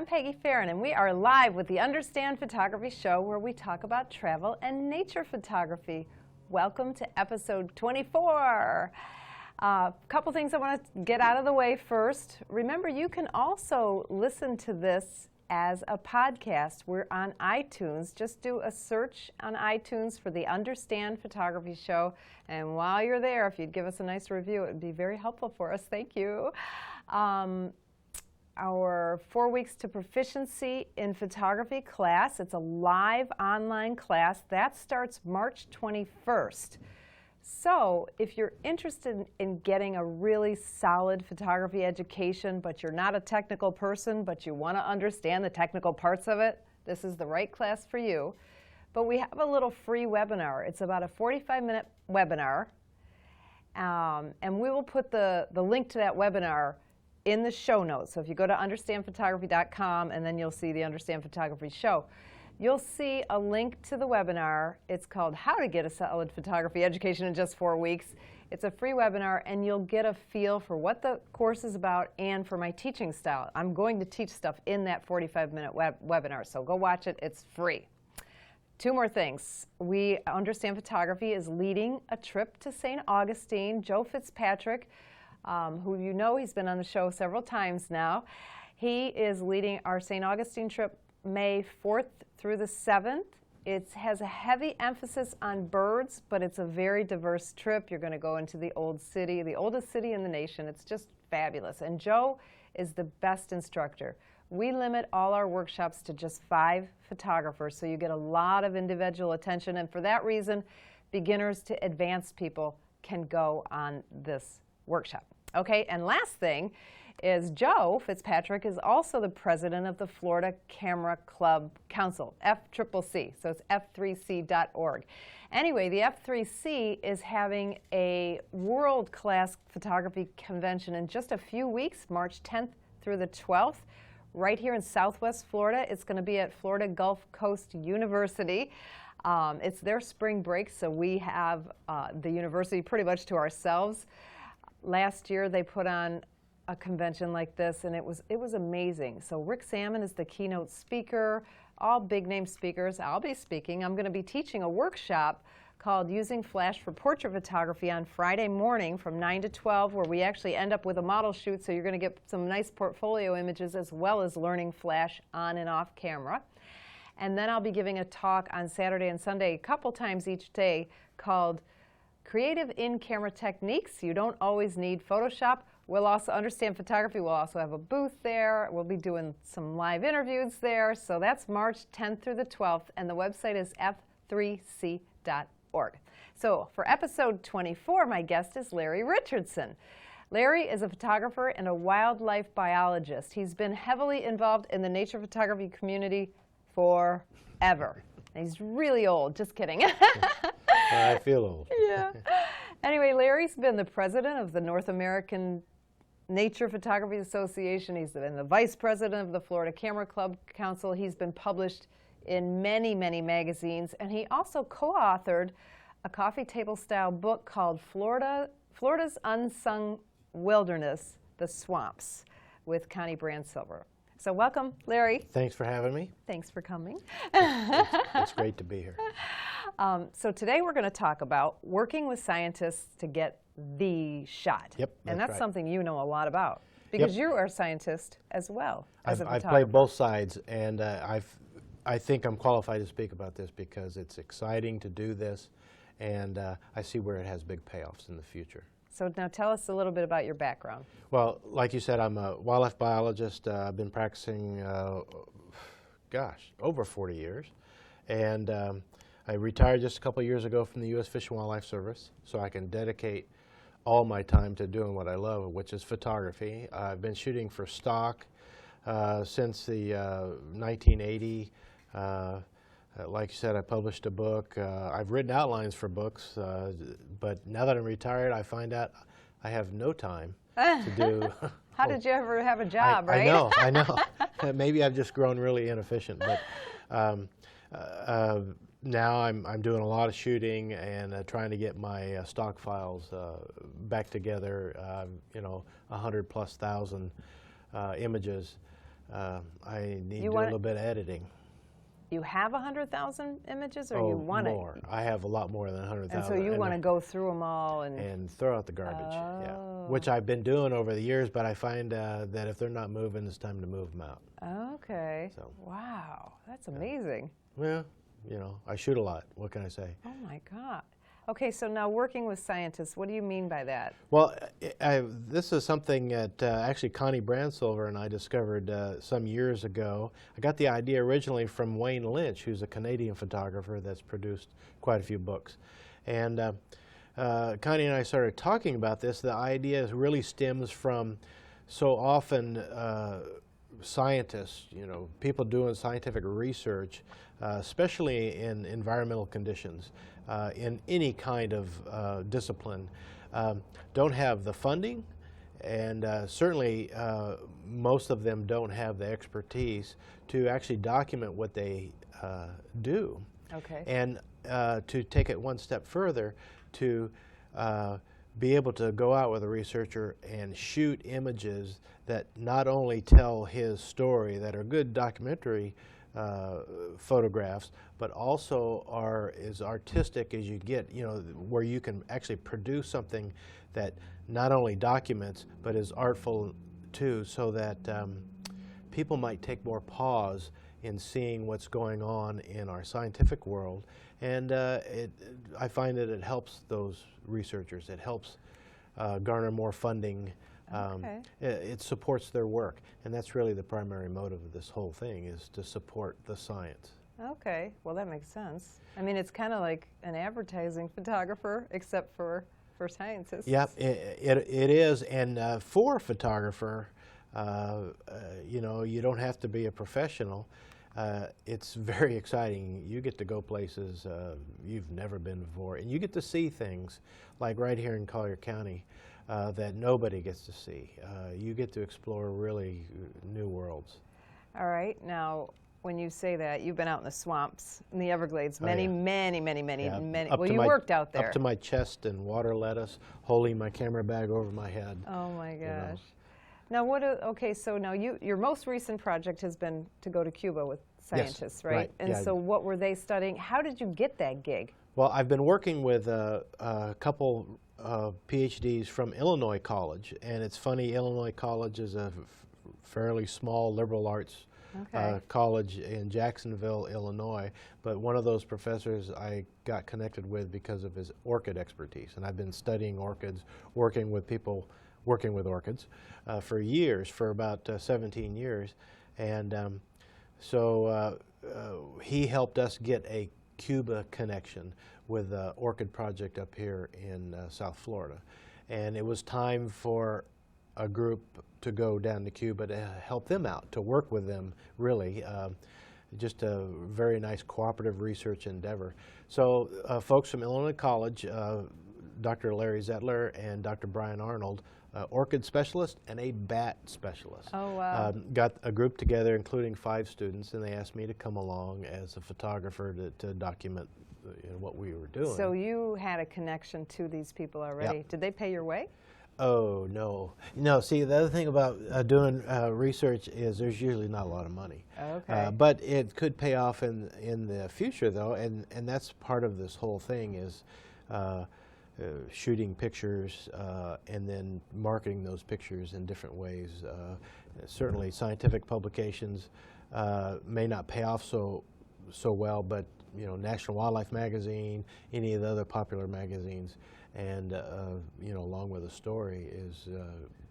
Peggy Farren, and we are live with the Understand Photography Show, where we talk about travel and nature photography. Welcome to episode 24. A couple things I want to get out of the way first. Remember, you can also listen to this as a podcast. We're on iTunes. Just do a search on iTunes for the Understand Photography Show, and while you're there, if you'd give us a nice review, it would be very helpful for us. Thank you. Our 4 weeks to proficiency in photography class. It's a live online class that starts March 21st. So if you're interested in getting a really solid photography education, but you're not a technical person, but you want to understand the technical parts of it, this is the right class for you. But we have a little free webinar. It's about a 45-minute webinar, and we will put the link to that webinar in the show notes. So if you go to understandphotography.com, and then you'll see the Understand Photography Show, you'll see a link to the webinar. It's called How to Get a Solid Photography Education in Just 4 Weeks. It's a free webinar, and you'll get a feel for what the course is about and for my teaching style. I'm going to teach stuff in that 45-minute webinar, so go watch it. It's free. Two more things. We Understand Photography is leading a trip to St. Augustine. Joe Fitzpatrick, who you know, he's been on the show several times now. He is leading our St. Augustine trip May 4th through the 7th. It has a heavy emphasis on birds, but it's a very diverse trip. You're going to go into the old city, the oldest city in the nation. It's just fabulous. And Joe is the best instructor. We limit all our workshops to just 5 photographers, so you get a lot of individual attention. And for that reason, beginners to advanced people can go on this workshop. Okay, and last thing is Joe Fitzpatrick is also the president of the Florida Camera Club Council, FCCC, so it's f3c.org. Anyway, the F3C is having a world-class photography convention in just a few weeks, March 10th through the 12th, right here in Southwest Florida. It's going to be at Florida Gulf Coast University. It's their spring break, so we have the university pretty much to ourselves. Last year they put on a convention like this, and it was amazing. So Rick Salmon is the keynote speaker, all big name speakers. I'll be speaking. I'm going to be teaching a workshop called Using Flash for Portrait Photography on Friday morning from 9 to 12, where we actually end up with a model shoot, so you're going to get some nice portfolio images as well as learning Flash on and off camera. And then I'll be giving a talk on Saturday and Sunday a couple times each day called Creative in-Camera Techniques. You don't always need Photoshop. We'll also Understand Photography. We'll also have a booth there. We'll be doing some live interviews there. So that's March 10th through the 12th, and the website is f3c.org. So for episode 24, my guest is Larry Richardson. Larry is a photographer and a wildlife biologist. He's been heavily involved in the nature photography community forever. He's really old, just kidding. I feel old. Yeah. Anyway, Larry's been the president of the North American Nature Photography Association. He's been the vice president of the Florida Camera Club Council. He's been published in many, many magazines, and he also co-authored a coffee table style book called Florida's Unsung Wilderness, The Swamps, with Connie Brandsilver. So welcome, Larry. Thanks for having me. Thanks for coming. It's great to be here. So today we're going to talk about working with scientists to get the shot. Yep, and that's right. Something you know a lot about, because Yep. you are a scientist as well as a I've photographer. played both sides, and I think I'm qualified to speak about this because it's exciting to do this, and I see where it has big payoffs in the future. So now tell us a little bit about your background. Well, like you said, I'm a wildlife biologist. I've been practicing, over 40 years. And I retired just a couple years ago from the U.S. Fish and Wildlife Service, so I can dedicate all my time to doing what I love, which is photography. I've been shooting for stock since the 1980. Like you said, I published a book. I've written outlines for books, but now that I'm retired, I find out I have no time to do. How did you ever have a job, right? I know. Maybe I've just grown really inefficient, but now I'm doing a lot of shooting and trying to get my stock files back together. 100,000+ images I need to You do a want little bit of editing. You have 100,000 images, or Oh, you want more. I have a lot more than 100,000. And so you want to go through them all and throw out the garbage, yeah. Oh. Which I've been doing over the years, but I find that if they're not moving, it's time to move them out. Okay. So. Wow, that's amazing. Well, you know, I shoot a lot. What can I say? Oh my God. Okay, so now working with scientists, what do you mean by that? Well, this is something that actually Connie Brandsilver and I discovered some years ago. I got the idea originally from Wayne Lynch, who's a Canadian photographer that's produced quite a few books. And Connie and I started talking about this. The idea really stems from so often scientists, you know, people doing scientific research, especially in environmental conditions, in any kind of discipline, don't have the funding, and certainly most of them don't have the expertise to actually document what they do. Okay. And to take it one step further, to be able to go out with a researcher and shoot images that not only tell his story, that are good documentary photographs, but also are as artistic as you get, you know, where you can actually produce something that not only documents, but is artful too, so that people might take more pause in seeing what's going on in our scientific world. And I find that it helps those researchers. It helps garner more funding. Okay. It supports their work, and that's really the primary motive of this whole thing, is to support the science. Okay, well that makes sense. I mean, it's kind of like an advertising photographer, except for scientists. Yep, it is, and for a photographer, you know, you don't have to be a professional. It's very exciting. You get to go places you've never been before, and you get to see things like right here in Collier County that nobody gets to see. You get to explore really new worlds. All right, now when you say that, you've been out in the swamps, in the Everglades, many, yeah. many, Yeah, well, you worked out there. Up to my chest in water lettuce, holding my camera bag over my head. Oh my gosh. You know. Now okay, so now your most recent project has been to go to Cuba with scientists, Yes, right? right, And yeah. so what were they studying? How did you get that gig? Well, I've been working with a couple PhDs from Illinois College, and it's funny, Illinois College is a fairly small liberal arts college in Jacksonville, Illinois, but one of those professors I got connected with because of his orchid expertise, and I've been studying orchids, working with people working with orchids for years, for about 17 years, and so he helped us get a Cuba connection with the orchid project up here in South Florida. And it was time for a group to go down to Cuba to help them out, to work with them, really. Just a very nice cooperative research endeavor. So folks from Illinois College, Dr. Larry Zettler and Dr. Brian Arnold, orchid specialist and a bat specialist. Oh, wow. Got a group together, including 5 students, and they asked me to come along as a photographer to document what we were doing. So you had a connection to these people already. Yep. Did they pay your way? Oh, no. No, see, the other thing about doing research is there's usually not a lot of money. Okay. But it could pay off in the future, though, and that's part of this whole thing is shooting pictures and then marketing those pictures in different ways. Certainly scientific publications may not pay off so well, but you know, National Wildlife Magazine, any of the other popular magazines, and you know, along with a story is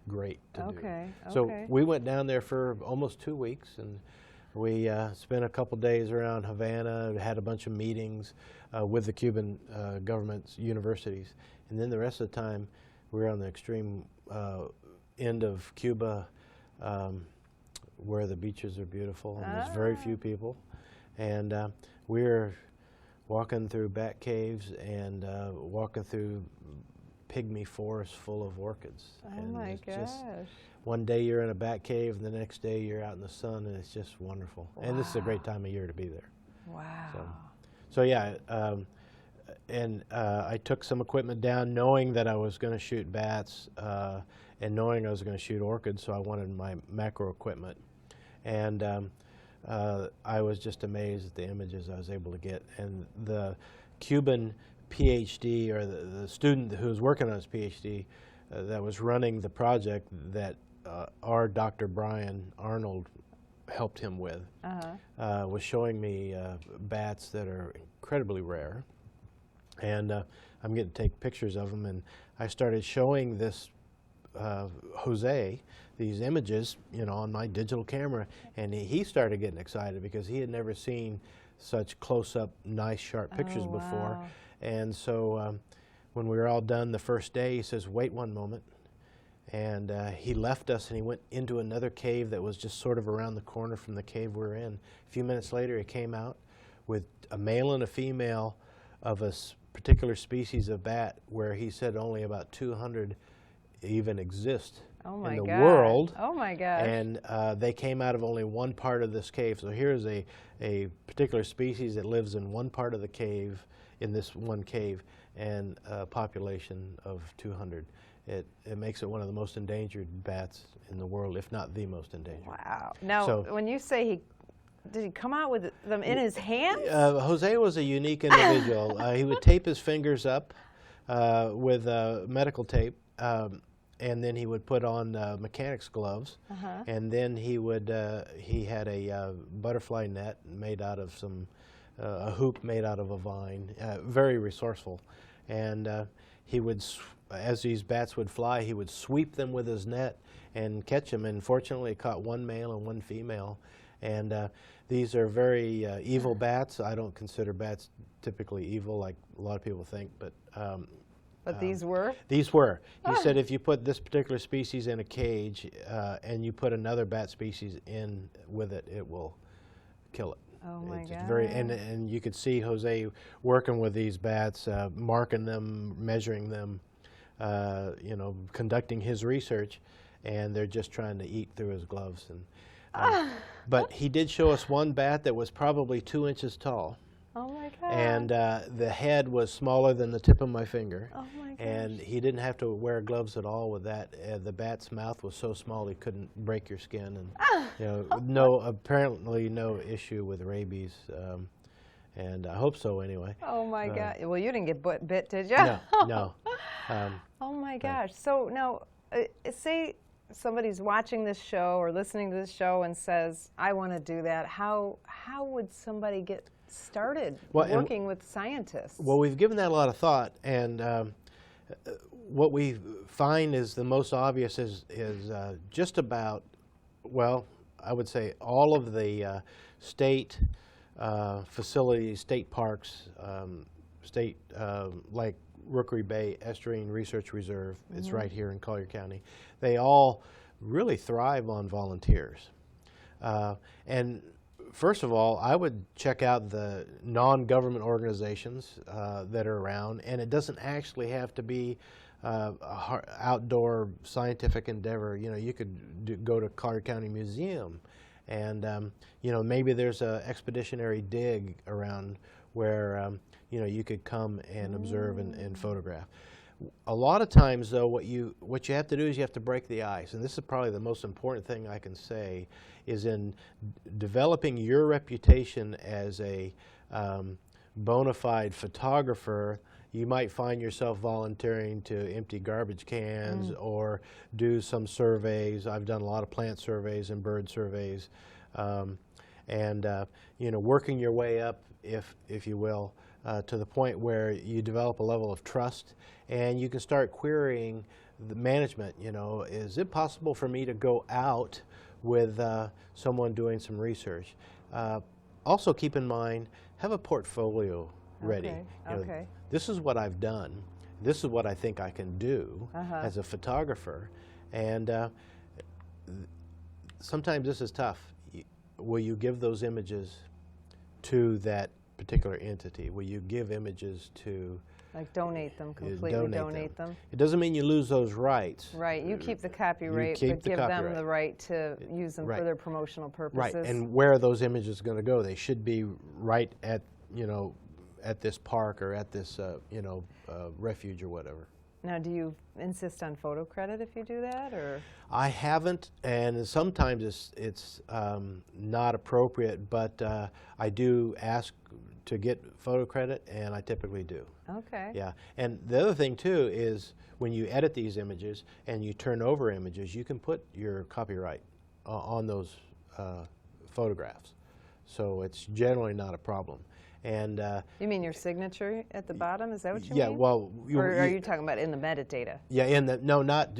great to do. Okay. So we went down there for almost 2 weeks, and we spent a couple days around Havana, had a bunch of meetings with the Cuban government's universities, and then the rest of the time we were on the extreme end of Cuba where the beaches are beautiful and there's very few people, and we were walking through bat caves and walking through pygmy forests full of orchids. Oh and my it's gosh. just, one day you're in a bat cave, and the next day you're out in the sun, and it's just wonderful. Wow. And this is a great time of year to be there. Wow. So yeah, and I took some equipment down knowing that I was going to shoot bats and knowing I was going to shoot orchids, so I wanted my macro equipment. And I was just amazed at the images I was able to get. And the Cuban PhD, or the student who was working on his PhD, that was running the project that our Dr. Brian Arnold helped him with, was showing me bats that are incredibly rare. And I'm getting to take pictures of them, and I started showing this Jose these images, on my digital camera, and he started getting excited because he had never seen such close-up, nice, sharp pictures before. And so when we were all done the first day, he says, "Wait one moment." And he left us, and he went into another cave that was just sort of around the corner from the cave we were in. A few minutes later, he came out with a male and a female of a particular species of bat, where he said only about 200 even exist in the world. Oh my gosh. And they came out of only one part of this cave. So here's a particular species that lives in one part of the cave, in this one cave, and a population of 200. It makes it one of the most endangered bats in the world, if not the most endangered. Wow. Now, when you say did he come out with them in his hands? Jose was a unique individual. He would tape his fingers up with medical tape, and then he would put on mechanics gloves, and then he had a butterfly net made out of a hoop made out of a vine. Very resourceful, and he would, as these bats would fly, he would sweep them with his net and catch them. And fortunately, he caught one male and one female. And these are very evil bats. I don't consider bats typically evil, like a lot of people think, but these were? These were. He said if you put this particular species in a cage and you put another bat species in with it, it will kill it. Oh my God. And you could see Jose working with these bats, marking them, measuring them, conducting his research, and they're just trying to eat through his gloves. And but he did show us one bat that was probably 2 inches tall. Oh my God. And the head was smaller than the tip of my finger. Oh my gosh. And he didn't have to wear gloves at all with that. The bat's mouth was so small he couldn't break your skin. And apparently no issue with rabies. And I hope so anyway. Oh my God. Well, you didn't get bit, did you? No. Oh my gosh. So now, say somebody's watching this show or listening to this show and says, I want to do that. How would somebody get started working with scientists? Well, we've given that a lot of thought, and what we find is the most obvious is just about, well, I would say all of the state facilities, state parks, like Rookery Bay Estuarine Research Reserve, it's right here in Collier County. They all really thrive on volunteers. And first of all, I would check out the non-government organizations that are around, and it doesn't actually have to be outdoor scientific endeavor. You could go to Collier County Museum, and maybe there's an expeditionary dig around where you could come and observe and photograph. A lot of times, though, what you have to do is you have to break the ice, and this is probably the most important thing I can say, is in developing your reputation as a bona fide photographer. You might find yourself volunteering to empty garbage cans or do some surveys. I've done a lot of plant surveys and bird surveys, working your way up, if you will, to the point where you develop a level of trust, and you can start querying the management. Is it possible for me to go out with someone doing some research? Also keep in mind, have a portfolio ready. Okay. This is what I've done. This is what I think I can do as a photographer. And sometimes this is tough. Will you give those images to that particular entity? Will you give images to... Like donate them, completely donate them? It doesn't mean you lose those rights. Right, you keep the copyright, but give them the right to use them for their promotional purposes. Right, and where are those images going to go? They should be right at, at this park or at this, refuge or whatever. Now, do you insist on photo credit if you do that, or? I haven't, and sometimes it's not appropriate, but I do ask to get photo credit, and I typically do. Okay. Yeah, and the other thing too is when you edit these images and you turn over images, you can put your copyright on those photographs. So it's generally not a problem. And you mean your signature at the bottom? Is that what you mean? yeah, well, or are you talking about in the metadata? Yeah, not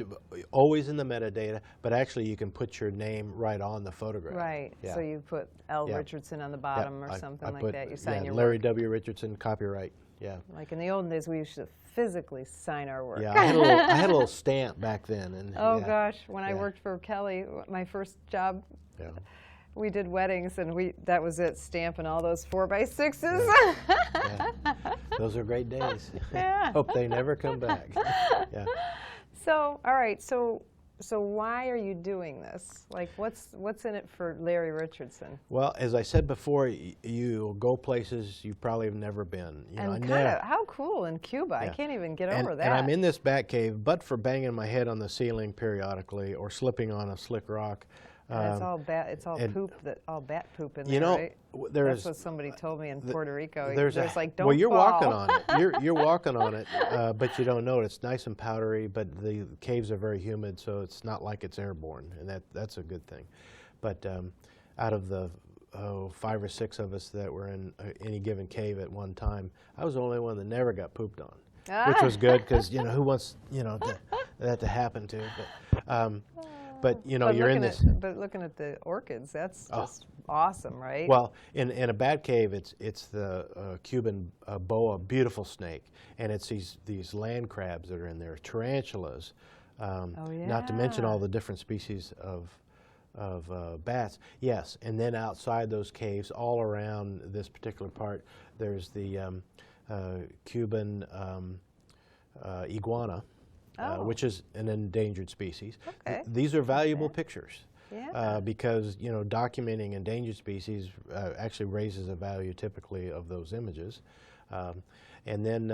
always in the metadata, but actually you can put your name right on the photograph. Right. Yeah. So you put L. Yeah. Richardson on the bottom or something like that. You sign your Larry work. W. Richardson, copyright. Yeah. Like in the olden days, we used to physically sign our work. Yeah, I had a little stamp back then. And Oh yeah. gosh, when I worked for Kelly, my first job. Yeah. We did weddings, and that was it, stamping all those 4x6s. Yeah. Those are great days. Yeah. Hope they never come back. Yeah. So, all right, so why are you doing this? Like, what's in it for Larry Richardson? Well, as I said before, you go places you probably have never been. You know, And kind of, how cool in Cuba. Yeah. I can't even get over that. And I'm in this bat cave, but for banging my head on the ceiling periodically or slipping on a slick rock. It's all bat. It's all poop. All bat poop in there, You know, right? there's That's what somebody told me in Puerto Rico. there's like, don't well, you're fall. walking on it. You're walking on it, but you don't know it. It's nice and powdery, but the caves are very humid, so it's not like it's airborne, and that's a good thing. But out of the 5 or 6 of us that were in any given cave at one time, I was the only one that never got pooped on, which was good because who wants that to happen to? But you're in this. But looking at the orchids, that's just awesome, right? Well, in a bat cave, it's the Cuban boa, beautiful snake, and it's these land crabs that are in there, tarantulas, not to mention all the different species of bats. Yes, and then outside those caves, all around this particular part, there's the Cuban iguana. Which is an endangered species. Okay. These are valuable pictures Yeah. because documenting endangered species actually raises the value typically of those images. And then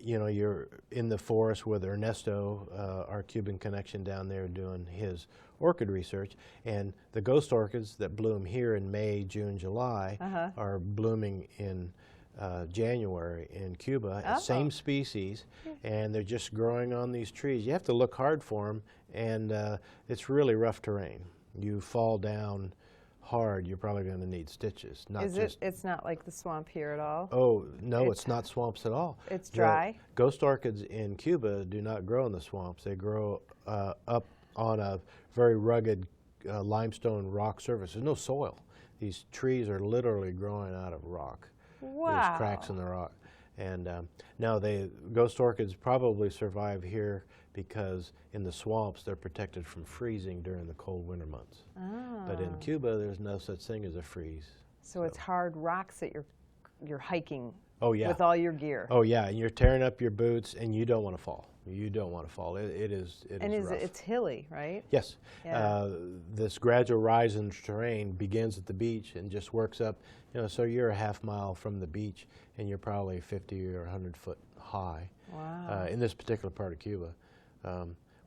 you're in the forest with Ernesto, our Cuban connection down there, doing his orchid research, and the ghost orchids that bloom here in May, June, July are blooming in January in Cuba, same species, and they're just growing on these trees. You have to look hard for them, and it's really rough terrain. You fall down hard, you're probably going to need stitches. It's not like the swamp here at all? Oh, no, it's not swamps at all. It's dry? The ghost orchids in Cuba do not grow in the swamps. They grow up on a very rugged limestone rock surface. There's no soil. These trees are literally growing out of rock. Wow. There's cracks in the rock. And now ghost orchids probably survive here because in the swamps they're protected from freezing during the cold winter months. But in Cuba there's no such thing as a freeze. So it's hard rocks that you're hiking with all your gear. Oh yeah, and you're tearing up your boots and you don't want to fall. You don't want to fall. It is rough. It's hilly, right? Yes. Yeah. This gradual rise in terrain begins at the beach and just works up. So you're a half mile from the beach and you're probably 50 or 100 foot high. Wow. In this particular part of Cuba,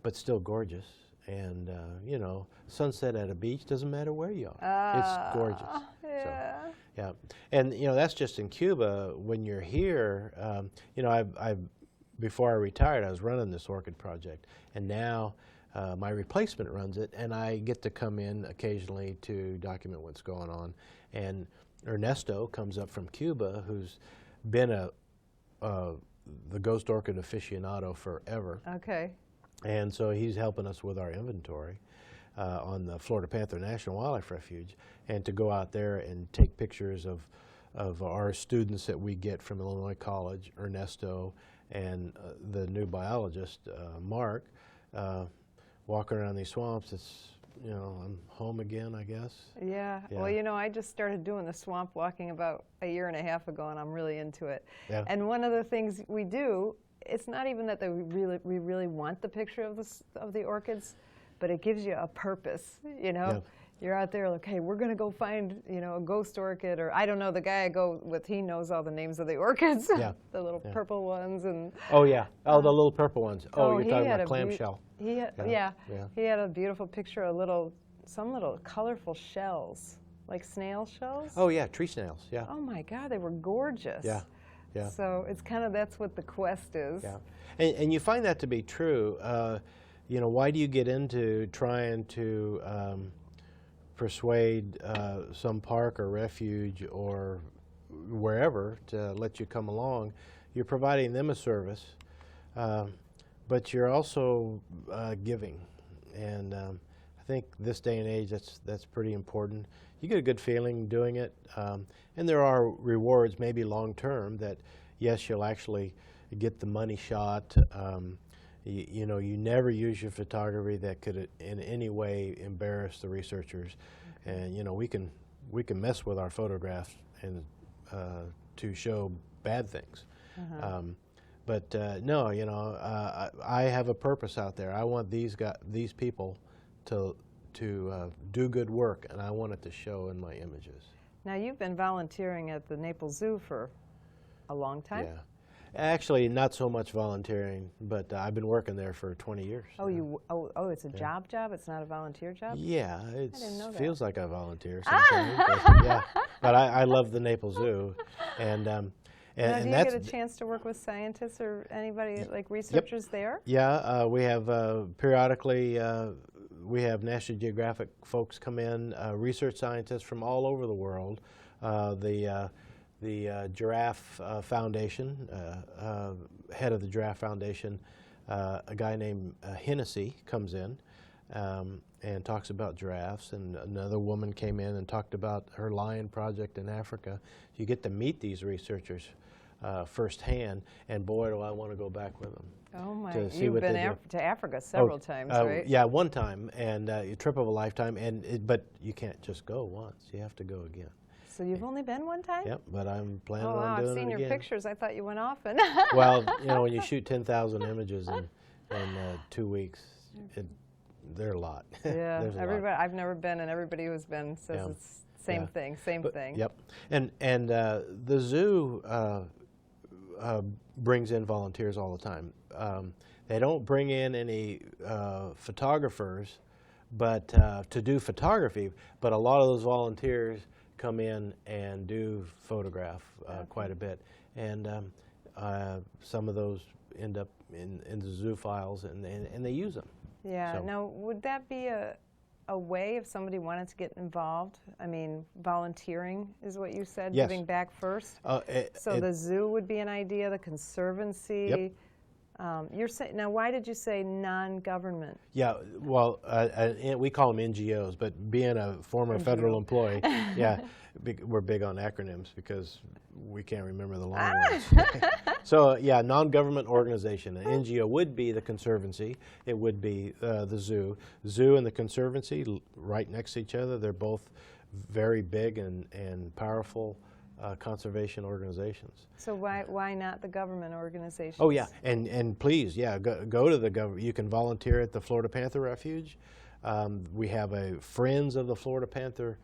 but still gorgeous. And sunset at a beach doesn't matter where you are. It's gorgeous. Yeah. So, yeah. And that's just in Cuba. When you're here, before I retired, I was running this orchid project, and now my replacement runs it, and I get to come in occasionally to document what's going on. And Ernesto comes up from Cuba, who's been the ghost orchid aficionado forever. Okay. And so he's helping us with our inventory on the Florida Panther National Wildlife Refuge, and to go out there and take pictures of our students that we get from Illinois College, Ernesto, and the new biologist, Mark, walking around these swamps. It's, I'm home again, I guess. Yeah. Well, I just started doing the swamp walking about a year and a half ago, and I'm really into it. Yeah. And one of the things we do, it's not even that we really want the picture of the orchids, but it gives you a purpose. Yeah. You're out there, okay, we're going to go find, a ghost orchid, or I don't know, the guy I go with, he knows all the names of the orchids. Yeah. The little purple ones. And Oh, yeah. Oh, the little purple ones. Oh, you're he talking had about clamshell. He had, he had a beautiful picture of some little colorful shells, like snail shells. Oh, yeah, tree snails, yeah. Oh my God, they were gorgeous. Yeah, yeah. So it's kind of, that's what the quest is. Yeah, and you find that to be true. Why do you get into trying to persuade some park or refuge or wherever to let you come along? You're providing them a service, but you're also giving, and I think this day and age that's pretty important. You get a good feeling doing it, and there are rewards, maybe long term, that yes, you'll actually get the money shot. You never use your photography that could in any way embarrass the researchers, and we can mess with our photographs and to show bad things. But no, I have a purpose out there. I want these people to do good work, and I want it to show in my images. Now, you've been volunteering at the Naples Zoo for a long time. Yeah. Actually, not so much volunteering, but I've been working there for 20 years. Oh, it's a job? It's not a volunteer job? Yeah, it didn't know that. feels like I volunteer sometimes. But, yeah, but I love the Naples Zoo, and now, do you get a chance to work with scientists or anybody, like researchers there? Yeah, we have periodically, we have National Geographic folks come in, research scientists from all over the world. The Giraffe Foundation, head of the Giraffe Foundation, a guy named Hennessy comes in and talks about giraffes, and another woman came in and talked about her lion project in Africa. You get to meet these researchers firsthand, and boy, do I want to go back with them. Oh my! To see You've what been they do. to Africa several times, right? Yeah, one time, and a trip of a lifetime. But you can't just go once; you have to go again. So you've only been one time? Yep, but I'm planning on doing it again. I've seen your pictures. I thought you went often. Well, when you shoot 10,000 images in 2 weeks, they're a lot. Yeah, everybody. I've never been, and everybody who's been says it's same thing, same thing. Yep, and the zoo brings in volunteers all the time. They don't bring in any photographers, but to do photography. But a lot of those volunteers come in and do photograph quite a bit, and some of those end up in the zoo files, and they use them. Yeah. So. Now, would that be a way if somebody wanted to get involved? I mean, volunteering is what you said, yes. Giving back first. So the zoo would be an idea, the conservancy. Yep. You're saying, now, why did you say non-government? Yeah, well, we call them NGOs, but being a former federal employee, yeah, we're big on acronyms because we can't remember the long ones. So, yeah, non-government organization. An NGO would be the Conservancy. It would be the zoo. Zoo and the Conservancy right next to each other. They're both very big and powerful conservation organizations. So why not the government organizations? Oh yeah, and please, yeah, go to the government. You can volunteer at the Florida Panther Refuge. We have a Friends of the Florida Panther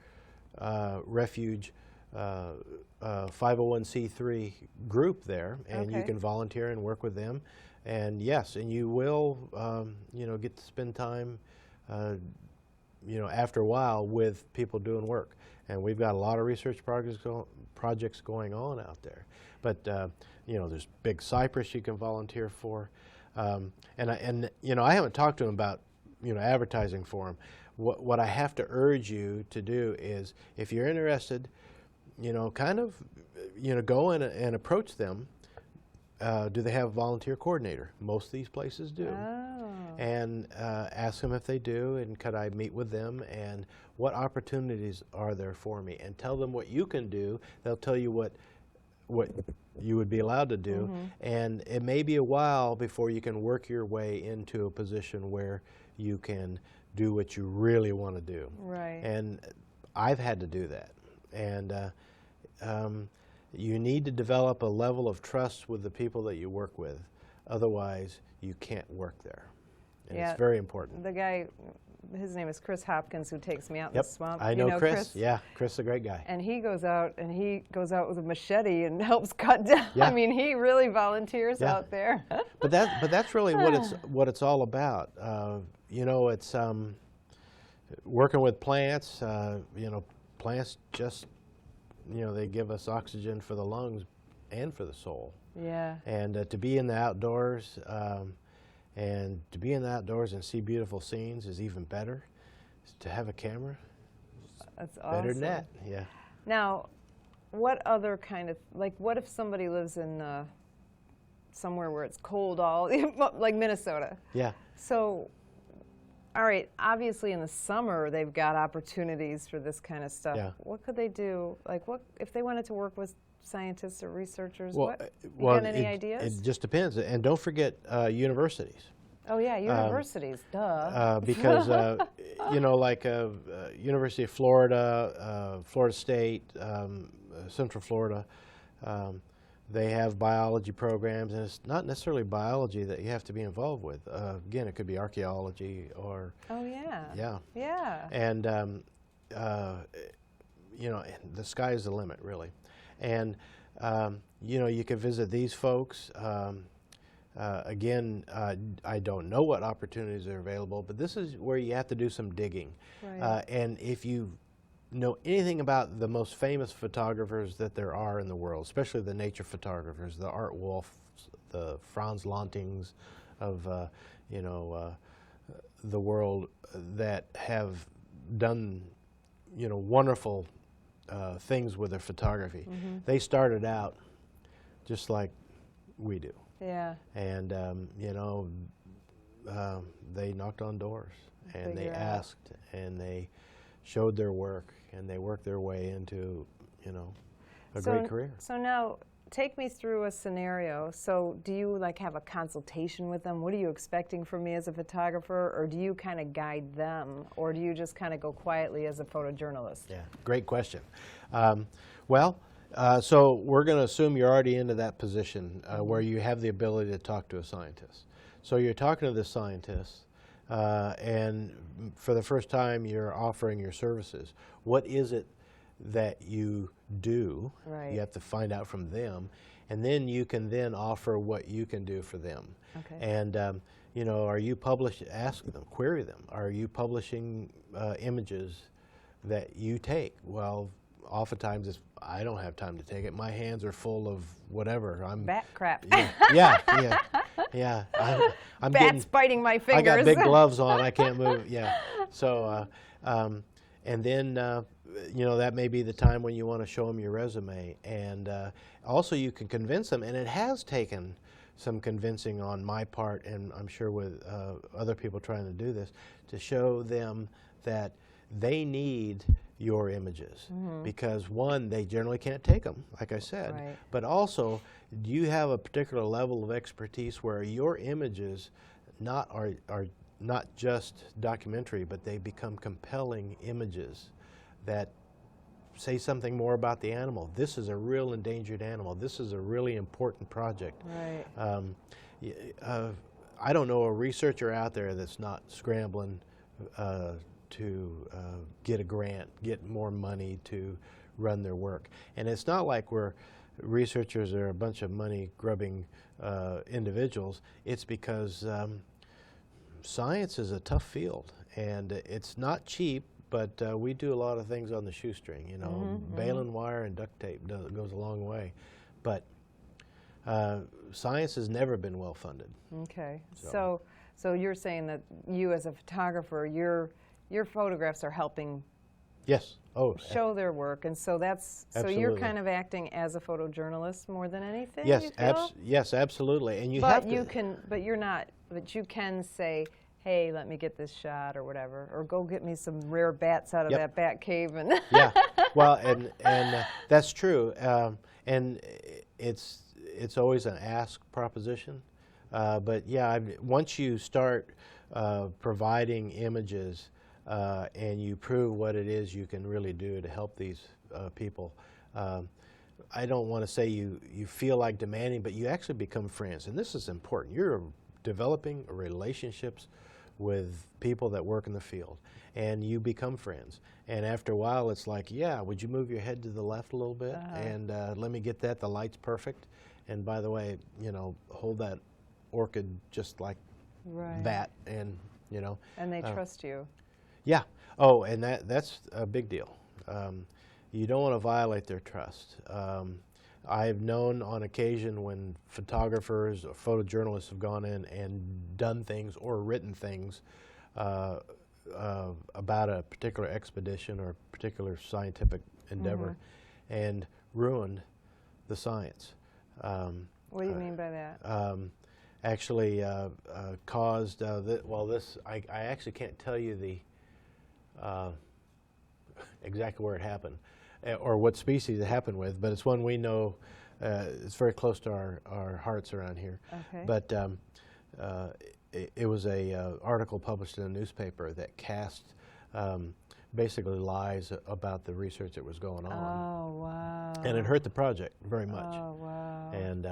Refuge 501c3 group there, and you can volunteer and work with them. And yes, and you will, get to spend time, after a while with people doing work. And we've got a lot of research projects going on out there. But there's Big Cypress you can volunteer for, and I haven't talked to them about advertising for them. What I have to urge you to do is, if you're interested, go and approach them. Do they have a volunteer coordinator? Most of these places do. Oh. And ask them if they do, and could I meet with them, and what opportunities are there for me, and tell them what you can do. They'll tell you what you would be allowed to do, and it may be a while before you can work your way into a position where you can do what you really want to do. Right. And I've had to do that, and you need to develop a level of trust with the people that you work with. Otherwise, you can't work there. And it's very important. The guy his name is Chris Hopkins, who takes me out in Yep, the swamp. I You know Chris. Yeah, Chris is a great guy. And he goes out with a machete and helps cut down. Yeah. I mean, he really volunteers Yeah. out there. But that's really what it's all about. You know, it's working with plants. You know, plants just, you know, they give us oxygen for the lungs and for the soul. Yeah. And to be in the outdoors, and see beautiful scenes is even better. To have a camera, That's awesome. better than that. Yeah. Now, what other kind of, like, what if somebody lives in somewhere where it's cold like Minnesota? Yeah. So, all right, obviously in the summer they've got opportunities for this kind of stuff. Yeah. What could they do? Like, what if they wanted to work with scientists or researchers? Well, You got any ideas? It just depends. And don't forget universities. Oh yeah, universities, duh. Because you know, like University of Florida, Florida State, Central Florida, they have biology programs, and it's not necessarily biology that you have to be involved with. Again, it could be archaeology or. Oh yeah. Yeah. Yeah. And you know, the sky is the limit, really. And you know, you can visit these folks. Again, I don't know what opportunities are available, but this is where you have to do some digging. Right. And if you know anything about the most famous photographers that there are in the world, especially the nature photographers, the Art Wolfs, the Franz Lontings of you know, the world that have done, you know, wonderful things with their photography. Mm-hmm. They started out just like we do. Yeah. And you know, they knocked on doors and they Figure out. asked and they showed their work and they worked their way into, you know, a great career. So now, take me through a scenario. So do you like have a consultation with them? What are you expecting from me as a photographer? Or do you kind of guide them? Or do you just kind of go quietly as a photojournalist? Yeah, great question. So we're going to assume you're already into that position where you have the ability to talk to a scientist. So you're talking to this scientist, and for the first time you're offering your services. What is it that you do? Right. You have to find out from them, and then you can then offer what you can do for them. Okay. And you know, are you ask them, query them, are you publishing images that you take? Well, oftentimes it's, I don't have time to take it. My hands are full of whatever. I'm Bat crap. Yeah. I'm Bats getting, biting my fingers. I got big gloves on. I can't move. Yeah. So, and then you know, that may be the time when you want to show them your resume, and also you can convince them. And it has taken some convincing on my part, and I'm sure with other people trying to do this, to show them that they need your images. Mm-hmm. Because one, they generally can't take them, like I said, right. But also, do you have a particular level of expertise where your images are not just documentary, but they become compelling images that say something more about the animal. This is a real endangered animal. This is a really important project. Right. I don't know a researcher out there that's not scrambling to get a grant, get more money to run their work. And it's not like researchers are a bunch of money-grubbing individuals. It's because science is a tough field, and it's not cheap, but we do a lot of things on the shoestring. You know, Mm-hmm, baling wire and duct tape goes a long way. But science has never been well funded. Okay. So you're saying that you as a photographer, your photographs are helping Yes. Oh, show their work, and so that's absolutely. so you're kind of acting as a photojournalist more than anything. Yes, you feel? yes, absolutely. And you but have to. you can, but you're not. But you can say, "Hey, let me get this shot," or whatever, or "Go get me some rare bats out of Yep. that bat cave." And Yeah. Well, and that's true. And it's always an ask proposition. But yeah, once you start providing images. And you prove what it is you can really do to help these people. I don't want to say you feel like demanding, but you actually become friends. And this is important. You're developing relationships with people that work in the field, and you become friends. And after a while, it's like, yeah, would you move your head to the left a little bit? And let me get that. The light's perfect. And by the way, you know, hold that orchid just like that, and you know. And they trust you. Yeah. Oh, and that's a big deal. You don't want to violate their trust. I've known on occasion when photographers or photojournalists have gone in and done things or written things about a particular expedition or a particular scientific endeavor and ruined the science. What do you mean by that? Actually caused, I actually can't tell you the exactly where it happened or what species it happened with, but it's one we know. It's very close to our hearts around here. Okay. But it was a article published in a newspaper that cast basically lies about the research that was going on. Oh, wow. And it hurt the project very much. Oh, wow. And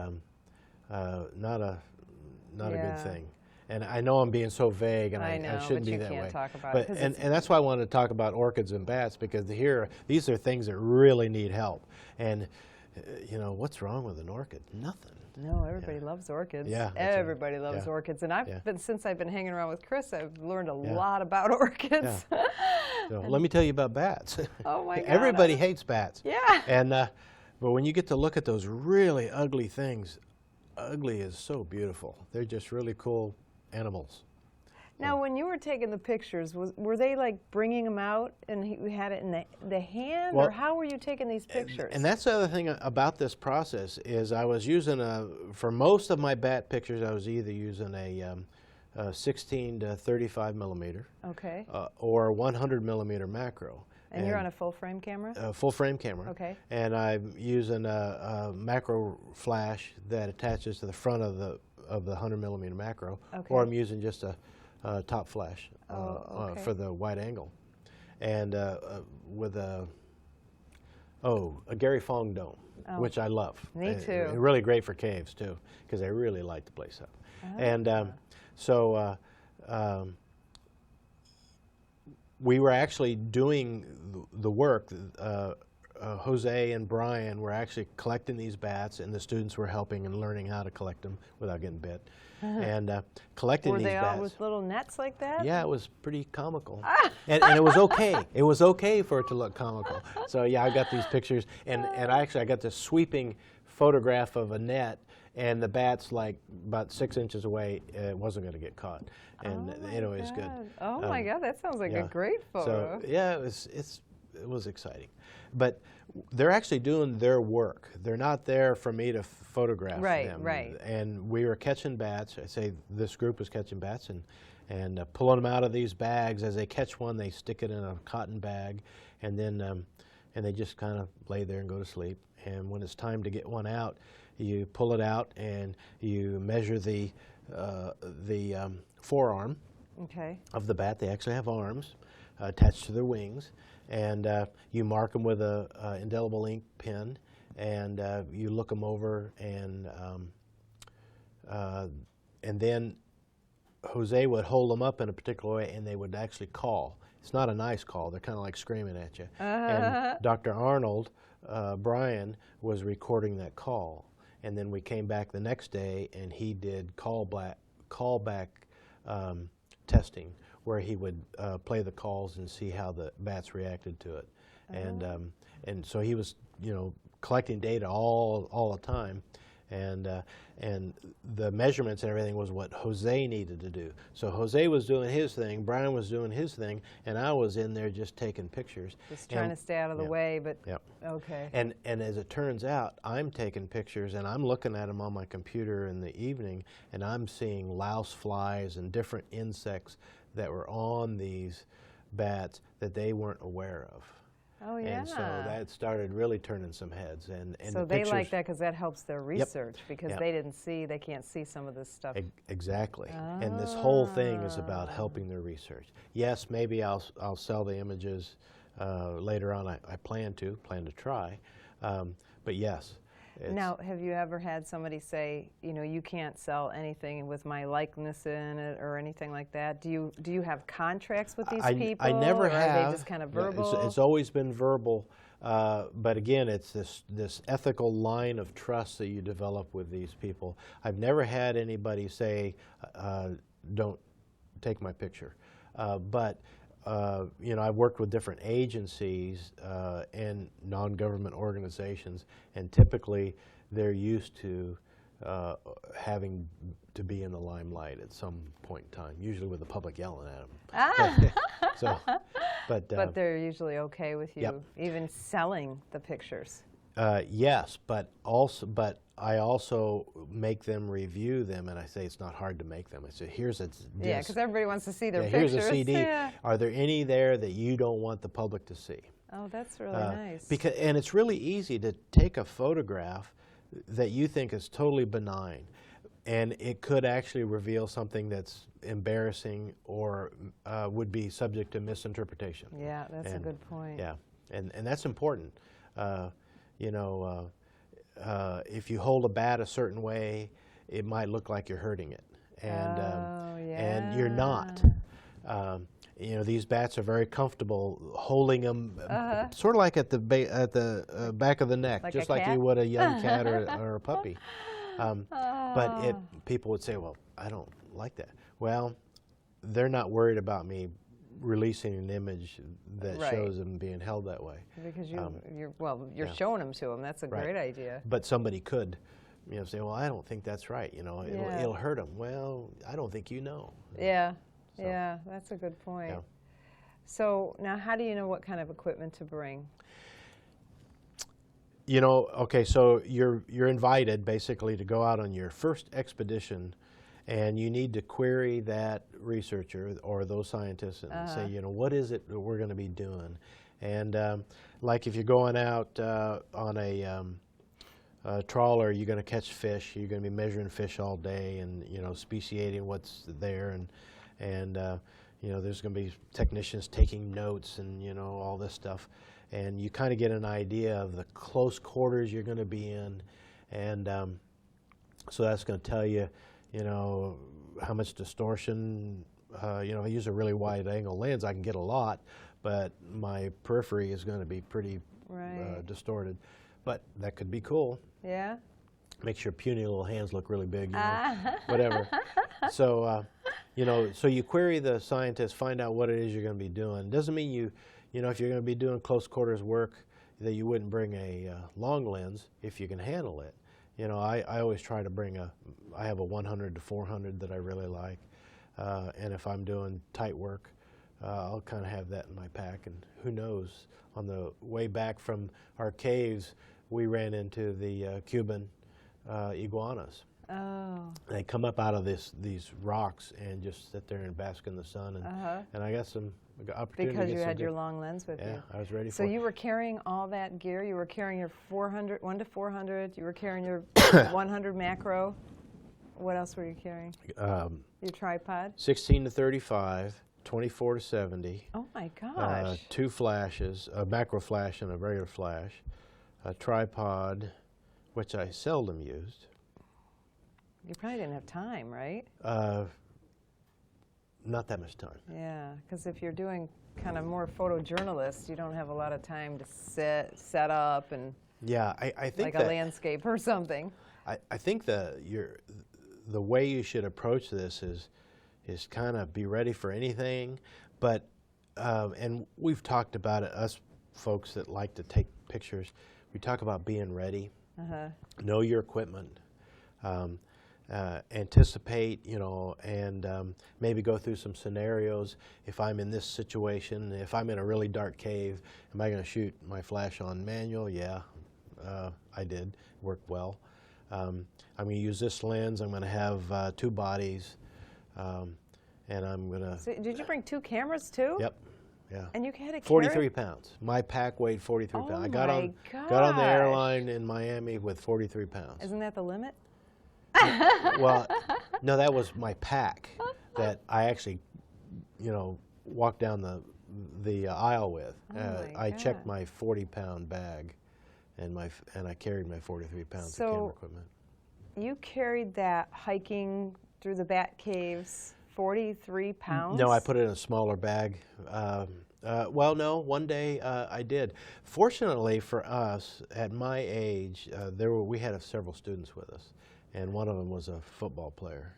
not a good thing. And I know I'm being so vague, and I shouldn't be that way. But you can't talk about but, it. and that's why I wanted to talk about orchids and bats, because these are things that really need help. And you know, what's wrong with an orchid? Nothing. No, everybody loves orchids. Yeah, everybody loves orchids. And since I've been hanging around with Chris, I've learned a lot about orchids. Yeah. So let me tell you about bats. Oh my God. Everybody hates bats. Yeah. And but when you get to look at those really ugly things, ugly is so beautiful. They're just really cool animals. Now, when you were taking the pictures, were they like bringing them out and you had it in the hand, or how were you taking these pictures? And that's the other thing about this process is I was using for most of my bat pictures, I was either using a 16 to 35 millimeter, or 100 millimeter macro. And you're on a full frame camera? A full frame camera. Okay. And I'm using a macro flash that attaches to the front of the 100 millimeter macro, or I'm using just a top flash for the wide angle, and with a Gary Fong dome, which I love. Me too. Really great for caves too, because I really light the place up. And so we were actually doing the work. Jose and Brian were actually collecting these bats, and the students were helping and learning how to collect them without getting bit. And collecting these bats. Were they all with little nets like that? Yeah, it was pretty comical. And it was okay. It was okay for it to look comical. So yeah, I got these pictures, and I got this sweeping photograph of a net, and the bat's like about 6 inches away. It wasn't going to get caught, and it was good. Oh my God, that sounds like a great photo. So yeah, it was exciting. But they're actually doing their work. They're not there for me to photograph them. Right. And we were catching bats. I say this group was catching bats and pulling them out of these bags. As they catch one, they stick it in a cotton bag, and then and they just kind of lay there and go to sleep. And when it's time to get one out, you pull it out and you measure the forearm of the bat. They actually have arms attached to their wings. And you mark them with a indelible ink pen, and you look them over, and then Jose would hold them up in a particular way, and they would actually call. It's not a nice call. They're kind of like screaming at you. And Dr. Arnold, Brian, was recording that call. And then we came back the next day, and he did callback testing, where he would play the calls and see how the bats reacted to it. And so he was, collecting data all the time, and the measurements and everything was what Jose needed to do. So Jose was doing his thing, Brian was doing his thing, and I was in there just taking pictures. Just trying to stay out of the way, but okay. And as it turns out, I'm taking pictures and I'm looking at them on my computer in the evening, and I'm seeing louse flies and different insects that were on these bats that they weren't aware of. Oh, yeah. And so that started really turning some heads. And so they like that because that helps their research, because they can't see some of this stuff. Exactly. And this whole thing is about helping their research. Yes, maybe I'll sell the images later on. I plan to try. But yes. Now, have you ever had somebody say, you know, you can't sell anything with my likeness in it or anything like that? Do you have contracts with these people? I never or have. Are they just kind of verbal? It's always been verbal, but again, it's this ethical line of trust that you develop with these people. I've never had anybody say, "Don't take my picture," but. You know, I've worked with different agencies and non-government organizations, and typically they're used to having to be in the limelight at some point in time, usually with the public yelling at them. But they're usually okay with you Yep. even selling the pictures. yes, but I also make them review them, and I say it's not hard to make them. I say, here's a disc. Yeah, because everybody wants to see their Here's pictures. a CD. Yeah. Are there any there that you don't want the public to see? Oh, that's really nice. And it's really easy to take a photograph that you think is totally benign, and it could actually reveal something that's embarrassing or would be subject to misinterpretation. Yeah, that's a good point. Yeah, and that's important. You know, if you hold a bat a certain way, it might look like you're hurting it, and you're not. You know, these bats are very comfortable holding them, sort of like at the back of the neck, Like just a like cat? you would a young cat or a puppy. But people would say, "Well, I don't like that." Well, they're not worried about me releasing an image that Right. shows them being held that way. Because you're yeah. showing them to them. That's a Right. great idea. But somebody could, you know, say, "Well, I don't think that's right. You know, Yeah. it'll hurt them." Well, I don't think you know. Yeah, So, yeah, that's a good point. yeah. So now, how do you know what kind of equipment to bring? You know, okay, so you're invited basically to go out on your first expedition, and you need to query that researcher or those scientists and say, you know, what is it that we're going to be doing? And like if you're going out on a trawler, you're going to catch fish. You're going to be measuring fish all day, and you know, speciating what's there, and you know, there's going to be technicians taking notes, and you know, all this stuff, and you kind of get an idea of the close quarters you're going to be in, and so that's going to tell you, you know, how much distortion. You know, if I use a really wide angle lens, I can get a lot, but my periphery is going to be pretty distorted. But that could be cool. Yeah. Makes your puny little hands look really big, you know, whatever. So, you know, so you query the scientist, find out what it is you're going to be doing. Doesn't mean you know, if you're going to be doing close quarters work, that you wouldn't bring a long lens if you can handle it. You know, I always try to bring I have a 100 to 400 that I really like, and if I'm doing tight work, I'll kind of have that in my pack. And who knows, on the way back from our caves, we ran into the Cuban iguanas. Oh. They come up out of these rocks and just sit there and bask in the sun, and I got some opportunity. Because to get you some had good, your long lens with yeah, you. I was ready So for it. you were carrying all that gear. You were carrying your 400, 1 to 400. You were carrying your 100 macro. What else were you carrying? Your tripod. 16 to 35, 24 to 70. Oh my gosh. 2 flashes, a macro flash and a regular flash, a tripod, which I seldom used. You probably didn't have time, right? Not that much time. Yeah, because if you're doing kind of more photojournalists, you don't have a lot of time to set up and Yeah, I think like a landscape or something. I think the way you should approach this is kind of be ready for anything, but and we've talked about it, us folks that like to take pictures, we talk about being ready. Know your equipment. Anticipate, you know, and maybe go through some scenarios. If I'm in this situation, if I'm in a really dark cave, am I going to shoot my flash on manual? Yeah, I did. Worked well. I'm going to use this lens. I'm going to have 2 bodies, and I'm going to... So did you bring 2 cameras too? Yep. Yeah. And you had to carry 43 pounds. My pack weighed 43 pounds. I got on the airline in Miami with 43 pounds. Isn't that the limit? Well, no, that was my pack that I actually, you know, walked down the aisle with. I checked my 40-pound bag, and I carried my 43 pounds of So camera equipment. you carried that hiking through the Bat Caves 43 pounds? No, I put it in a smaller bag. Well, no, one day I did. Fortunately for us, at my age, we had several students with us, and one of them was a football player.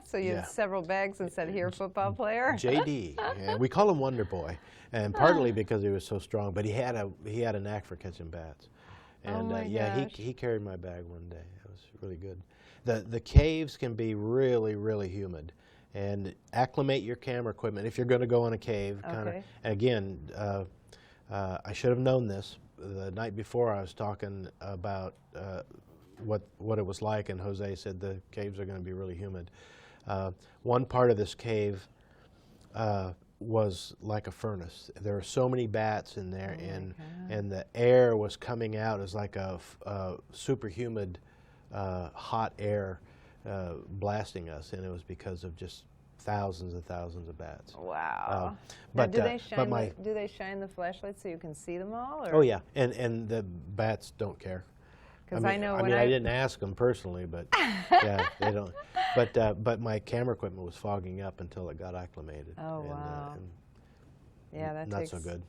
So you had several bags and said, "Here, football player." JD, and we call him Wonder Boy, and partly because he was so strong, but he had a knack for catching bats. And he carried my bag one day. It was really good. The caves can be really, really humid. And acclimate your camera equipment if you're going to go in a cave. Okay. Again, I should have known this. The night before I was talking about what it was like, and Jose said the caves are going to be really humid. One part of this cave was like a furnace. There were so many bats in there, and the air was coming out as like a super humid, hot air blasting us, and it was because of just thousands and thousands of bats. Wow. But do they shine the flashlights so you can see them all? Or? Oh yeah, and the bats don't care. Because I didn't ask them personally, but yeah, they don't. But my camera equipment was fogging up until it got acclimated. Oh wow. Yeah, that not takes, so good.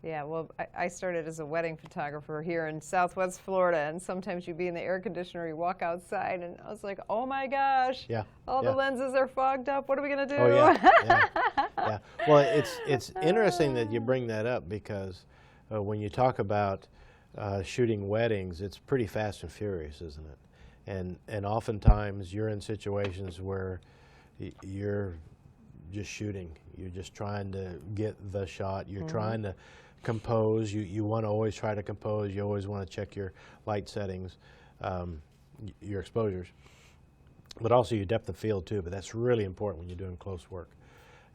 Yeah, well, I started as a wedding photographer here in Southwest Florida, and sometimes you'd be in the air conditioner, you walk outside, and I was like, oh my gosh, all the lenses are fogged up. What are we going to do? Oh yeah, yeah. Well, it's interesting that you bring that up, because when you talk about shooting weddings, it's pretty fast and furious, isn't it? And oftentimes you're in situations where you're just shooting. You're just trying to get the shot. You're trying to compose. You want to always try to compose. You always want to check your light settings, your exposures, but also your depth of field too. But that's really important when you're doing close work.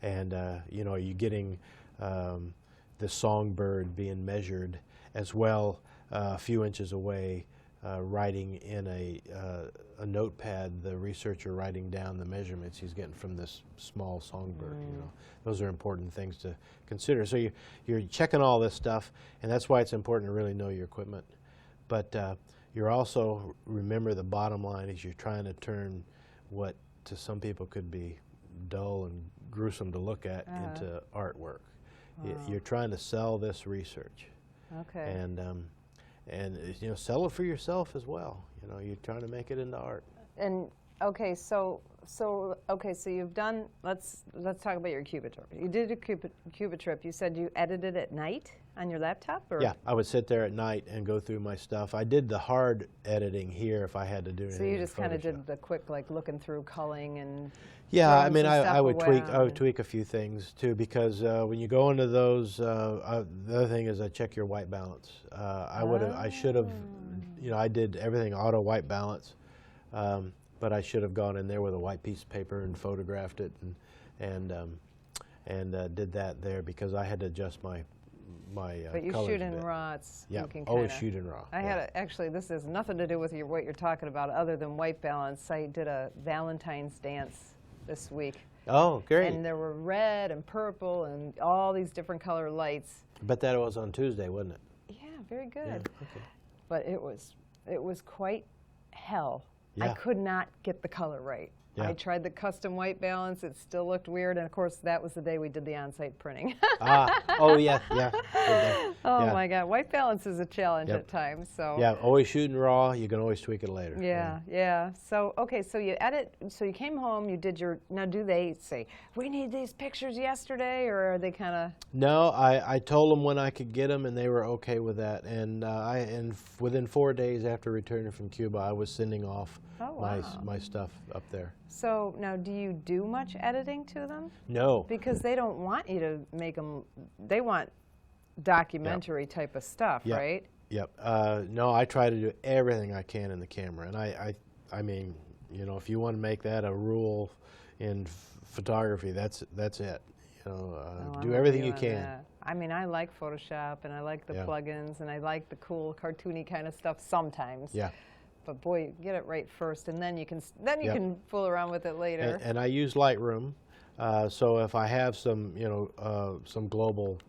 And you're getting the songbird being measured as well, a few inches away, writing in a notepad, the researcher writing down the measurements he's getting from this small songbird. Those are important things to consider. So you're checking all this stuff, and that's why it's important to really know your equipment. But you're also, remember, the bottom line is you're trying to turn what to some people could be dull and gruesome to look at into artwork. You're trying to sell this research. Okay. And sell it for yourself as well. You're trying to make it into art. And okay, so you've done. Let's talk about your Cuba trip. You did a Cuba trip. You said you edited at night on your laptop, or? Yeah, I would sit there at night and go through my stuff. I did the hard editing here if I had to do anything. So you just kind of did the quick, like looking through culling and. Yeah, I mean, I would tweak a few things too, because when you go into those, the other thing is I check your white balance. I should have, I did everything auto white balance, but I should have gone in there with a white piece of paper and photographed it and did that there, because I had to adjust my But you colors shoot a in bit. raw. Yeah, you can always shoot in raw. Actually, this has nothing to do with what you're talking about other than white balance. I did a Valentine's dance this week. Oh, great. And there were red and purple and all these different color lights. But that was on Tuesday, wasn't it? Yeah, very good. Yeah, okay. But it was quite hell. Yeah. I could not get the color right. Yeah. I tried the custom white balance. It still looked weird. And, of course, that was the day we did the on-site printing. Oh, yeah. Oh, my God. White balance is a challenge at times. So. Yeah, always shooting raw. You can always tweak it later. Yeah. So, okay, so you edit. So you came home. You did your. Now, do they say, we need these pictures yesterday? Or are they kind of. No, I told them when I could get them, and they were okay with that. And within 4 days after returning from Cuba, I was sending off my stuff up there. So now, do you do much editing to them? No. Because they don't want you to make them, they want documentary type of stuff, right? Yep. No, I try to do everything I can in the camera. And I mean, if you want to make that a rule in photography, that's it. Do everything you can. That. I mean, I like Photoshop, and I like the plugins, and I like the cool cartoony kind of stuff sometimes. Yeah. But boy, get it right first, and then you can can fool around with it later. And I use Lightroom, so if I have some some global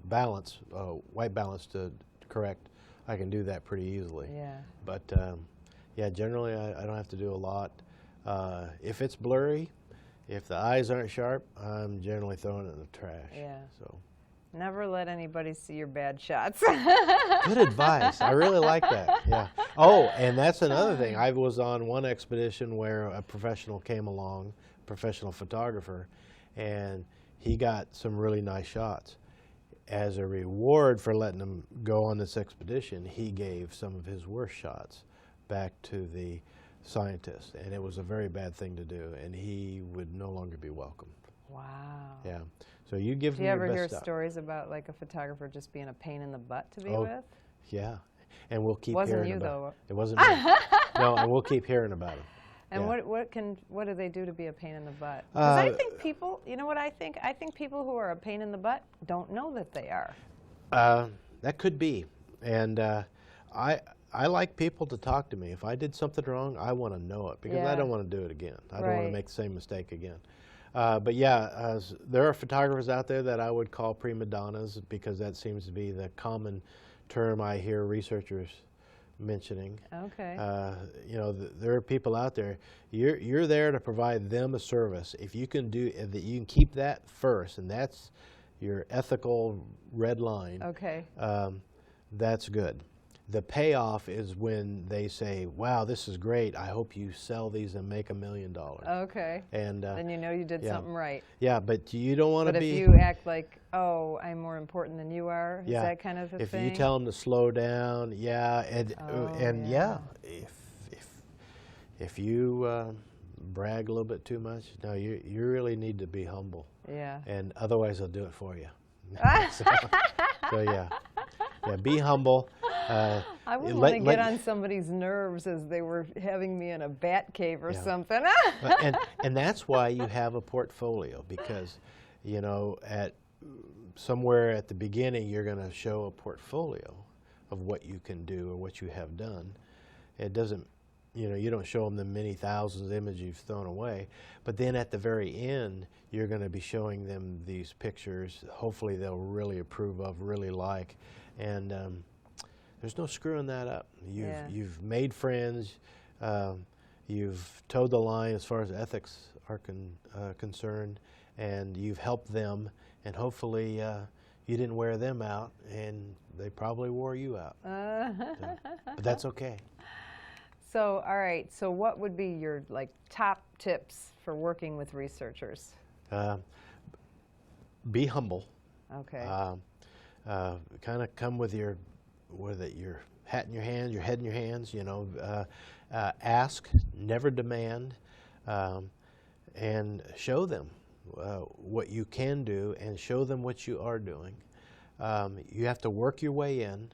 balance, white balance to correct, I can do that pretty easily. Yeah. But yeah, generally I don't have to do a lot. If it's blurry, if the eyes aren't sharp, I'm generally throwing it in the trash. Yeah. So. Never let anybody see your bad shots. Good advice. I really like that. Yeah. Oh, and that's another thing. I was on one expedition where a professional came along, professional photographer, and he got some really nice shots. As a reward for letting him go on this expedition, he gave some of his worst shots back to the scientist, and it was a very bad thing to do, and he would no longer be welcome. Wow. Yeah. So you give Do them you your ever best hear stuff. stories about like a photographer just being a pain in the butt to be Oh, with? Yeah. And we'll keep Wasn't hearing you, about though. it. Wasn't me. No, and we'll keep hearing about it. And Yeah. what do they do to be a pain in the butt? Because I Uh, think people, you know what I think? I think people who are a pain in the butt don't know that they are. That could be. And I like people to talk to me. If I did something wrong, I want to know it because I Yeah. don't want to do it again. I don't want to Right. make the same mistake again. But yeah, there are photographers out there that I would call prima donnas because that seems to be the common term I hear researchers mentioning. Okay. You know, there are people out there. You're there to provide them a service. If you can do that, you can keep that first, and that's your ethical red line. Okay. That's good. The payoff is when they say, "Wow, this is great. I hope you sell these and make $1 million." Okay. And Then you know you did yeah. something right. yeah, but you don't want to But be. if you act like, oh, I'm more important than you are, Yeah. is that kind of a If thing? you tell them to slow down, yeah, and yeah. if you brag a little bit too much, no, you really need to be humble, Yeah. and otherwise they'll do it for you. so yeah, be humble. I wouldn't want to get on somebody's nerves as they were having me in a bat cave or Yeah. something. and that's why you have a portfolio, because you know somewhere at the beginning you're going to show a portfolio of what you can do or what you have done. It doesn't, you don't show them the many thousands of images you've thrown away, but then at the very end you're going to be showing them these pictures. Hopefully they'll really approve of, really like, and there's no screwing that up. You've made friends. You've towed the line as far as ethics are concerned, and you've helped them, and hopefully you didn't wear them out, and they probably wore you out. But that's okay. So, all right. So, what would be your top tips for working with researchers? Be humble. Okay. Kind of come with your hat in your hands, your head in your hands. Ask, never demand, and show them what you can do, and show them what you are doing. You have to work your way in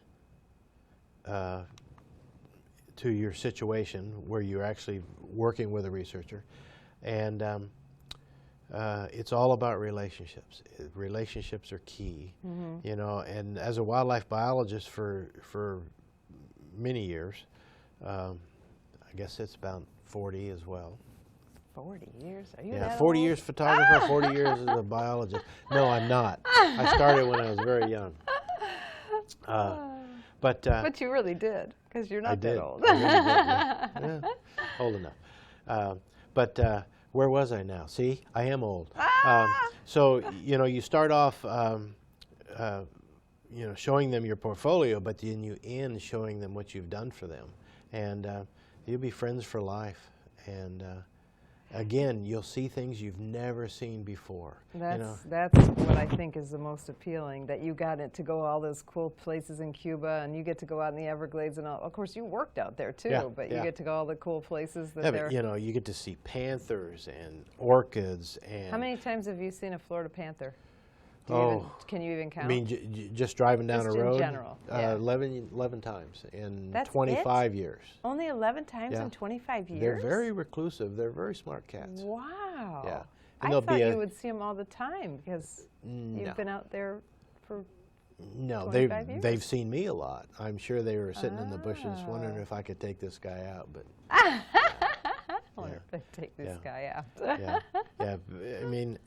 to your situation where you're actually working with a researcher, and it's all about relationships. Relationships are key, and as a wildlife biologist for many years, I guess it's about 40 as well. 40 years? Are you Yeah, that 40 old? years photographer, 40 years as a biologist. No, I'm not. I started when I was very young. But you really did, because you're I not did. that old. I really did, yeah. Old enough. But where was I now? See, I am old. So you start off, showing them your portfolio, but then you end showing them what you've done for them, and you'll be friends for life. And again, you'll see things you've never seen before. That's what I think is the most appealing, that you got it to go all those cool places in Cuba, and you get to go out in the Everglades and all. Of course, you worked out there too, Yeah, but you yeah. get to go all the cool places that Yeah, they're. but, you get to see panthers and orchids and. How many times have you seen a Florida panther? Can you even count? I mean, just driving down Just a in road? general, yeah. 11 times in That's 25 years. Only 11 times Yeah. in 25 years? They're very reclusive. They're very smart cats. Wow. Yeah. I And they'll thought be you would see them all the time, because No. you've been out there for. No, 25 years? they've seen me a lot. I'm sure they were sitting in the bushes wondering if I could take this guy out, but Oh, yeah. Take this Yeah. guy out. Yeah, yeah. I mean,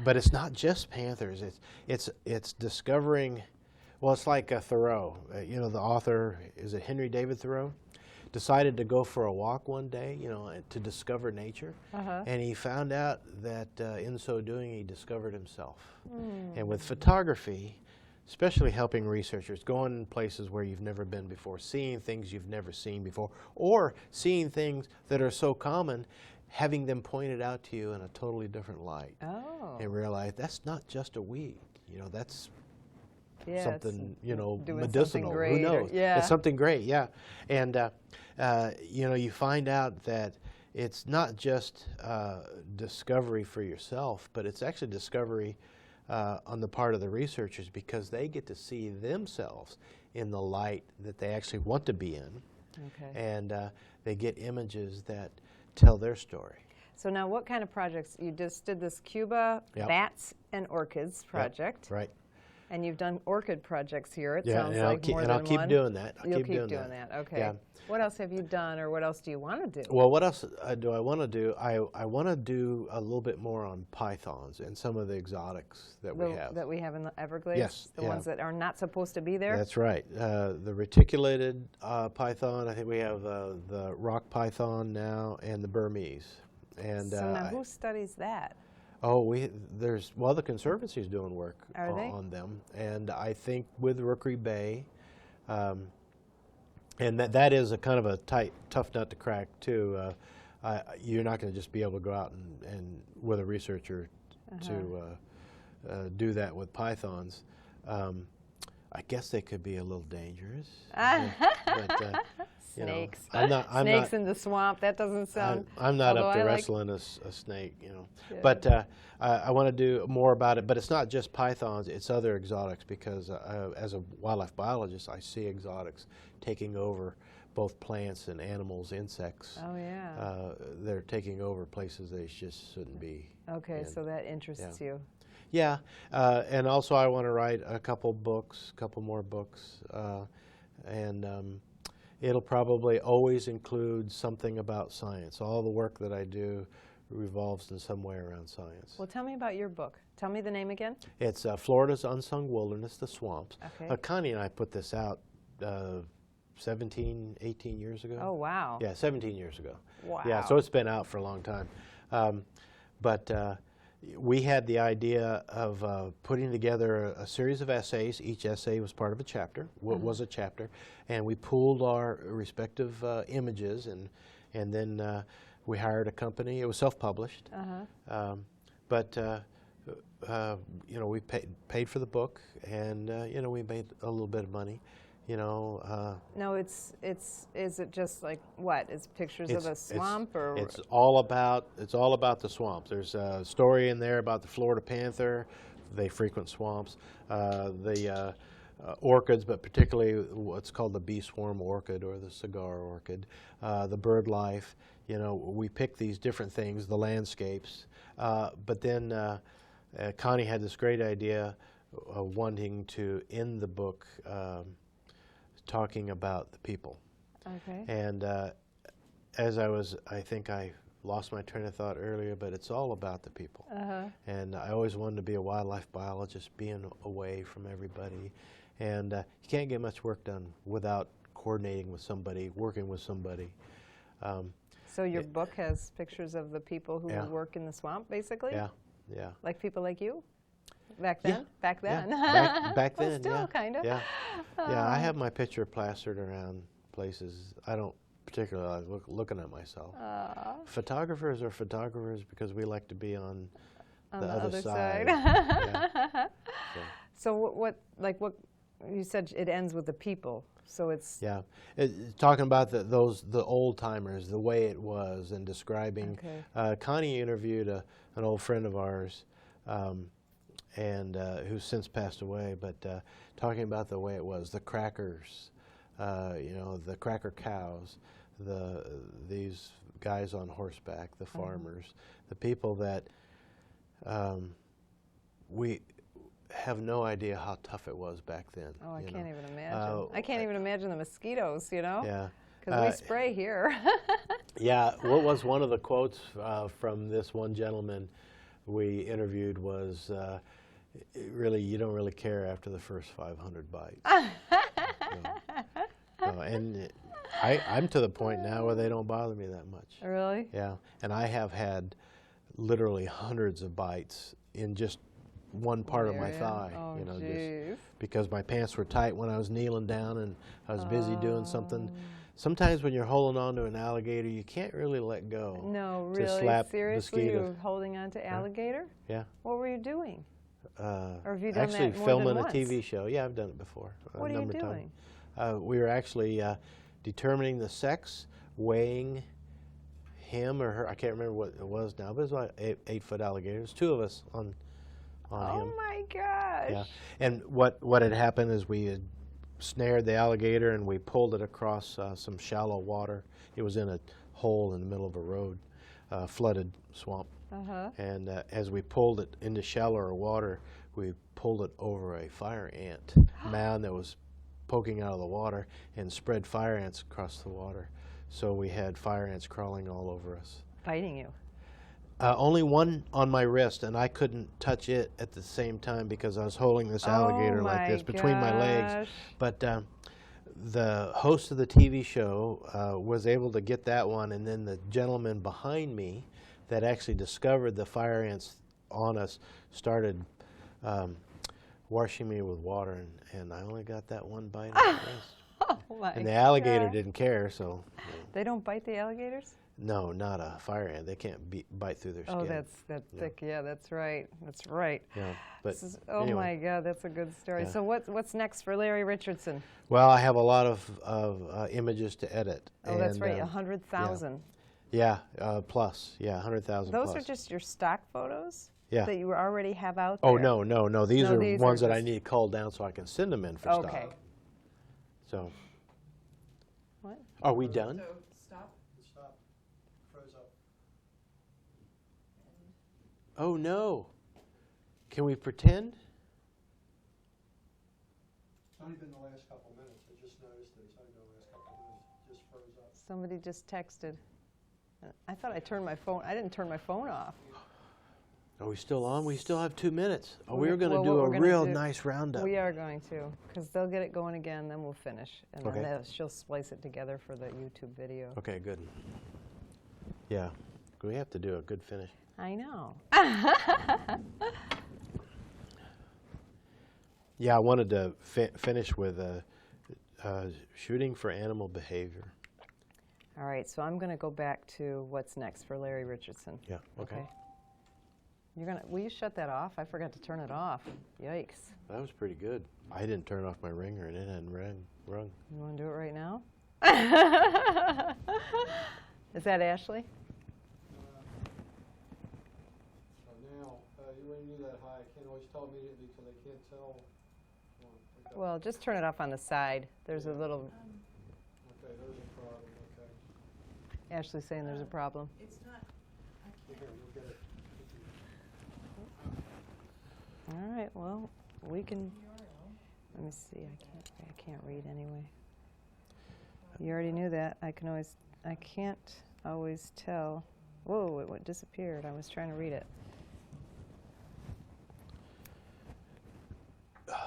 but it's not just panthers. It's discovering. Well, it's like Thoreau. You know, the author, is it Henry David Thoreau? Decided to go for a walk one day, you know, to discover nature, and he found out that in so doing he discovered himself. And with photography, especially helping researchers, going places where you've never been before, seeing things you've never seen before, or seeing things that are so common, having them pointed out to you in a totally different light, and realize that's not just a weed, you know, that's something, you know, medicinal. Who knows? It's something great, yeah. And you know, you find out that it's not just discovery for yourself, but it's actually discovery on the part of the researchers, because they get to see themselves in the light that they actually want to be in, and they get images that tell their story. So now, what kind of projects? You just did this Cuba bats and orchids project. Right. And you've done orchid projects here, it Yeah, sounds like more than one. I'll keep doing that. You'll keep doing that. Okay. Yeah. What else have you done, or what else do you want to do? Well, what else do I want to do? I want to do a little bit more on pythons and some of the exotics that we have. That we have in the Everglades? Yes. The ones that are not supposed to be there? That's right. The reticulated python, I think we have the rock python now, and the Burmese. And so now who studies that? Oh, the Conservancy's doing work on them, and I think with Rookery Bay, and that is a kind of a tough nut to crack too. You're not going to just be able to go out and with a researcher to do that with pythons. I guess they could be a little dangerous. But, snakes. You know, snakes in the swamp. That doesn't sound. I'm not up to wrestling a snake, you know. Yeah. But I want to do more about it. But it's not just pythons; it's other exotics. Because as a wildlife biologist, I see exotics taking over both plants and animals, insects. Oh yeah. They're taking over places they just shouldn't be. Okay, so that interests you. Yeah, and also I want to write a couple more books, and it'll probably always include something about science. All the work that I do revolves in some way around science. Well, tell me about your book. Tell me the name again. It's Florida's Unsung Wilderness, The Swamps. Okay. Connie and I put this out 17, 18 years ago. Oh, wow. Yeah, 17 years ago. Wow. Yeah, so it's been out for a long time. But we had the idea of putting together a series of essays. Each essay was part of a chapter, was a chapter, and we pooled our respective images, and then we hired a company. It was self-published, but you know, we paid for the book, and you know, we made a little bit of money. You know. No, is it just like what? It's pictures of a swamp, or? It's all about the swamps. There's a story in there about the Florida panther. They frequent swamps. The orchids, but particularly what's called the bee swarm orchid or the cigar orchid. The bird life. You know, we pick these different things, the landscapes. But then Connie had this great idea of wanting to end the book talking about the people. Okay. And I think I lost my train of thought earlier, but it's all about the people. And I always wanted to be a wildlife biologist, being away from everybody. And you can't get much work done without coordinating with somebody, working with somebody. So your book has pictures of the people who work in the swamp, basically? Yeah, yeah. Like people like you? Back then? Yeah. Back then? Yeah. Back then, well, still, kind of. Yeah. Yeah, I have my picture plastered around places. I don't particularly like looking at myself. Photographers are photographers because we like to be on the other side. Yeah. So what, you said it ends with the people. So it's talking about the old timers, the way it was, and describing. Okay. Connie interviewed an old friend of ours, and who's since passed away, but talking about the way it was, the crackers, you know, the cracker cows, these guys on horseback, the farmers, the people that we have no idea how tough it was back then. Oh, I can't even imagine. I can't even imagine the mosquitoes, you know? Yeah. Because we spray here. Yeah, what was one of the quotes from this one gentleman we interviewed was, really, you don't really care after the first 500 bites. And I'm to the point now where they don't bother me that much. Really? Yeah, and I have had literally hundreds of bites in just one part of my thigh. Oh, you know, geez. just because my pants were tight when I was kneeling down and I was busy doing something. Sometimes when you're holding on to an alligator, you can't really let go. No, to really? slap Seriously? You mosquitoes. were holding on to alligator? Yeah. What were you doing? Or have you done Actually, that more filming than a once? TV show. Yeah, I've done it before. What are you doing? We were actually determining the sex, weighing him or her. I can't remember what it was now, but it was like 8-foot alligators. Two of us on him. Oh my gosh. Yeah, and what had happened is we had snared the alligator and we pulled it across some shallow water. It was in a hole in the middle of a road, flooded swamp. And as we pulled it into shallower water, we pulled it over a fire ant mound that was poking out of the water and spread fire ants across the water. So we had fire ants crawling all over us. Biting you? Only one on my wrist, and I couldn't touch it at the same time because I was holding this alligator like this between my legs. But the host of the TV show was able to get that one, and then the gentleman behind me that actually discovered the fire ants on us started washing me with water, and I only got that one bite on the wrist. Oh my And the alligator God. didn't care, so. They don't bite the alligators? No, not a fire ant. They can't bite through their skin. Oh, that's thick. Yeah, that's right. That's right. Yeah, but Oh anyway. my God, that's a good story. Yeah. So what's next for Larry Richardson? Well, I have a lot of images to edit. Oh, that's right, 100,000. 100,000. Yeah, plus. Yeah, 100,000 plus. Those are just your stock photos? Yeah. That you already have out there? Oh, no. These No, are these ones are that I just- need called down so I can send them in for Okay. stock. So, What? are we done? Stop. Stop. Froze up. Oh, no. Can we pretend? It's only been the last couple of minutes. I just noticed that it's only been the last couple of minutes. It just froze up. Somebody just texted. I thought I turned my phone. I didn't turn my phone off. Are we still on? We still have 2 minutes. Oh, We're- we're going to well, do what a we're gonna real do- nice roundup. We are going to, because they'll get it going again, then we'll finish. And Okay. then she'll splice it together for the YouTube video. Okay, good. Yeah, we have to do a good finish. I know. Yeah, I wanted to finish with shooting for animal behavior. All right, so I'm going to go back to what's next for Larry Richardson. Yeah, okay. Will you shut that off? I forgot to turn it off. Yikes. That was pretty good. I didn't turn off my ringer and it hadn't rung. You want to do it right now? Is that Ashley? So now, you already knew that high. I can't always tell immediately because I can't tell. Well, just turn it off on the side. There's a little, Okay, there's a problem. Okay. Ashley's saying there's a problem. It's not, Here, we'll get it. All right, well, we can, let me see, I can't read anyway. You already knew that. I can't always tell. Whoa, it disappeared. I was trying to read it. Let's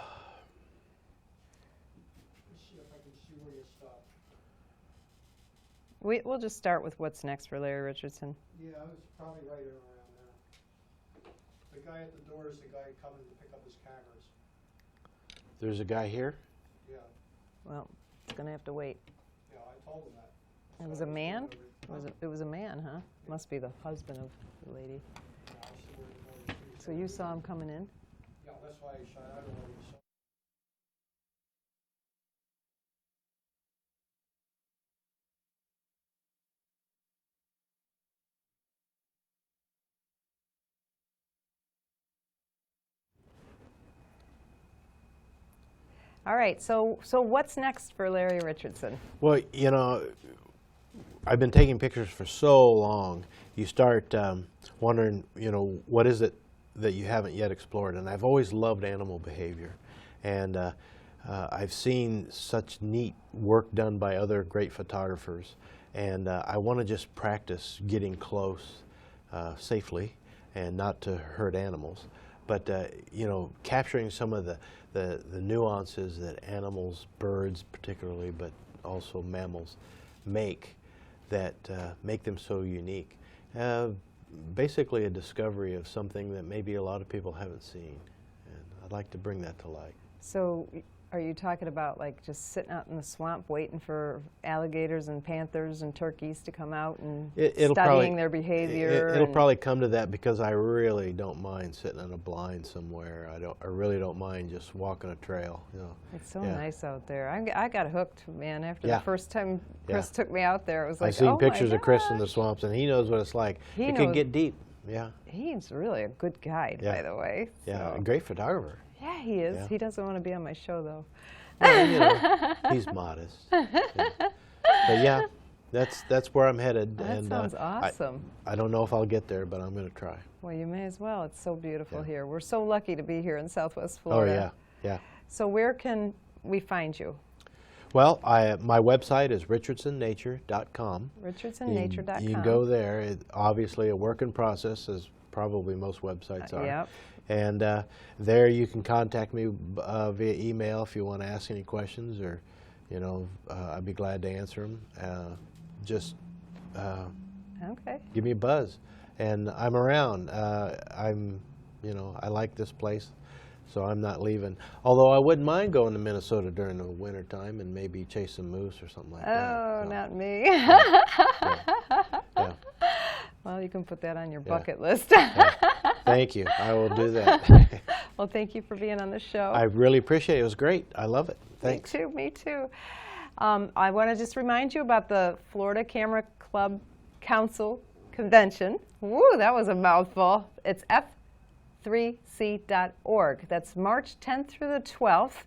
see if I can see where you stopped. We'll just start with what's next for Larry Richardson. Yeah, I was probably right around there. The guy at the door is the guy coming to pick up his cameras. There's a guy here? Yeah, Well, it's going to have to wait. yeah, I told him that. It was So a man? I was over- It was a man, huh? Must be the husband of the lady. Yeah, I'll see where the door is. So you saw him coming in? Yeah, that's why I shot. I don't know where you saw. All right, so what's next for Larry Richardson? Well, you know, I've been taking pictures for so long. You start wondering, you know, what is it that you haven't yet explored? And I've always loved animal behavior. And I've seen such neat work done by other great photographers. And I want to just practice getting close safely and not to hurt animals. But, you know, capturing some of the nuances that animals, birds particularly, but also mammals, make that make them so unique. Basically a discovery of something that maybe a lot of people haven't seen. And I'd like to bring that to light. So are you talking about like just sitting out in the swamp waiting for alligators and panthers and turkeys to come out and studying their behavior? It'll probably come to that, because I really don't mind sitting on a blind somewhere. I really don't mind just walking a trail. You know. It's so nice out there. I got hooked, man. After Yeah. the first time Chris took me out there, it was like, I've seen oh pictures my of Chris in the gosh. swamps, and he knows what it's like. He It can knows. get deep. Yeah. He's really a good guide, Yeah. by the way. Yeah. So. A great photographer. Yeah, he is. Yeah. He doesn't want to be on my show, though. Well, you know, he's modest. Yeah. But yeah, that's where I'm headed. That and sounds awesome. I don't know if I'll get there, but I'm going to try. Well, you may as well. It's so beautiful Yeah. here. We're so lucky to be here in Southwest Oh Florida. yeah, yeah. So where can we find you? Well, my website is richardsonnature.com. richardsonnature.com. You can go there. Obviously a work in process, as probably most websites are. Yep. And there you can contact me via email if you want to ask any questions, or, you know, I'd be glad to answer them. Just Okay. give me a buzz, and I'm around. You know, I like this place, so I'm not leaving. Although I wouldn't mind going to Minnesota during the winter time and maybe chase some moose or something like that. Oh, So, not me. yeah. Well, you can put that on your Yeah. bucket list. Thank you. I will do that. Well, thank you for being on the show. I really appreciate it. It was great. I love it. Thanks. Me too, me too. I want to just remind you about the Florida Camera Club Council Convention. Woo, that was a mouthful. It's f3c.org. That's March 10th through the 12th.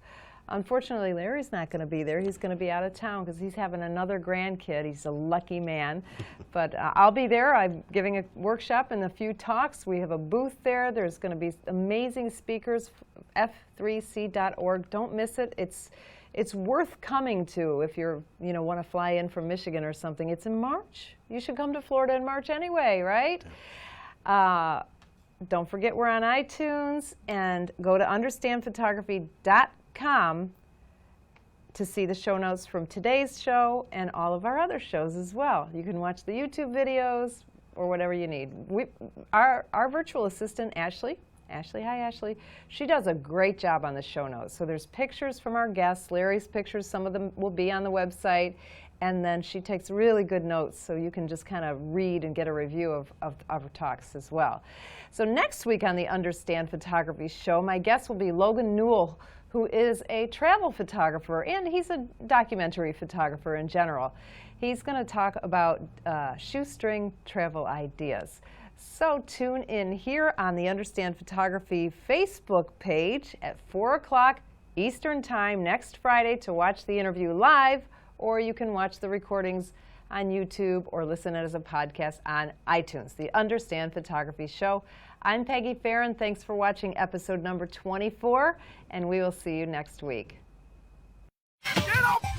Unfortunately, Larry's not going to be there. He's going to be out of town because he's having another grandkid. He's a lucky man. But I'll be there. I'm giving a workshop and a few talks. We have a booth there. There's going to be amazing speakers. f3c.org. Don't miss it. It's worth coming to if you're, you know, want to fly in from Michigan or something. It's in March. You should come to Florida in March anyway, right? Don't forget we're on iTunes, and go to understandphotography.com to see the show notes from today's show and all of our other shows as well. You can watch the YouTube videos or whatever you need. Our virtual assistant, Ashley, hi Ashley, she does a great job on the show notes. So there's pictures from our guests, Larry's pictures, some of them will be on the website, and then she takes really good notes so you can just kind of read and get a review of our talks as well. So next week on the Understand Photography show, my guest will be Logan Newell, who is a travel photographer, and he's a documentary photographer in general. He's going to talk about shoestring travel ideas. So tune in here on the Understand Photography Facebook page at 4 o'clock Eastern Time next Friday to watch the interview live, or you can watch the recordings on YouTube or listen as a podcast on iTunes, the Understand Photography Show. I'm Peggy Farren. Thanks for watching episode number 24, and we will see you next week. Get up!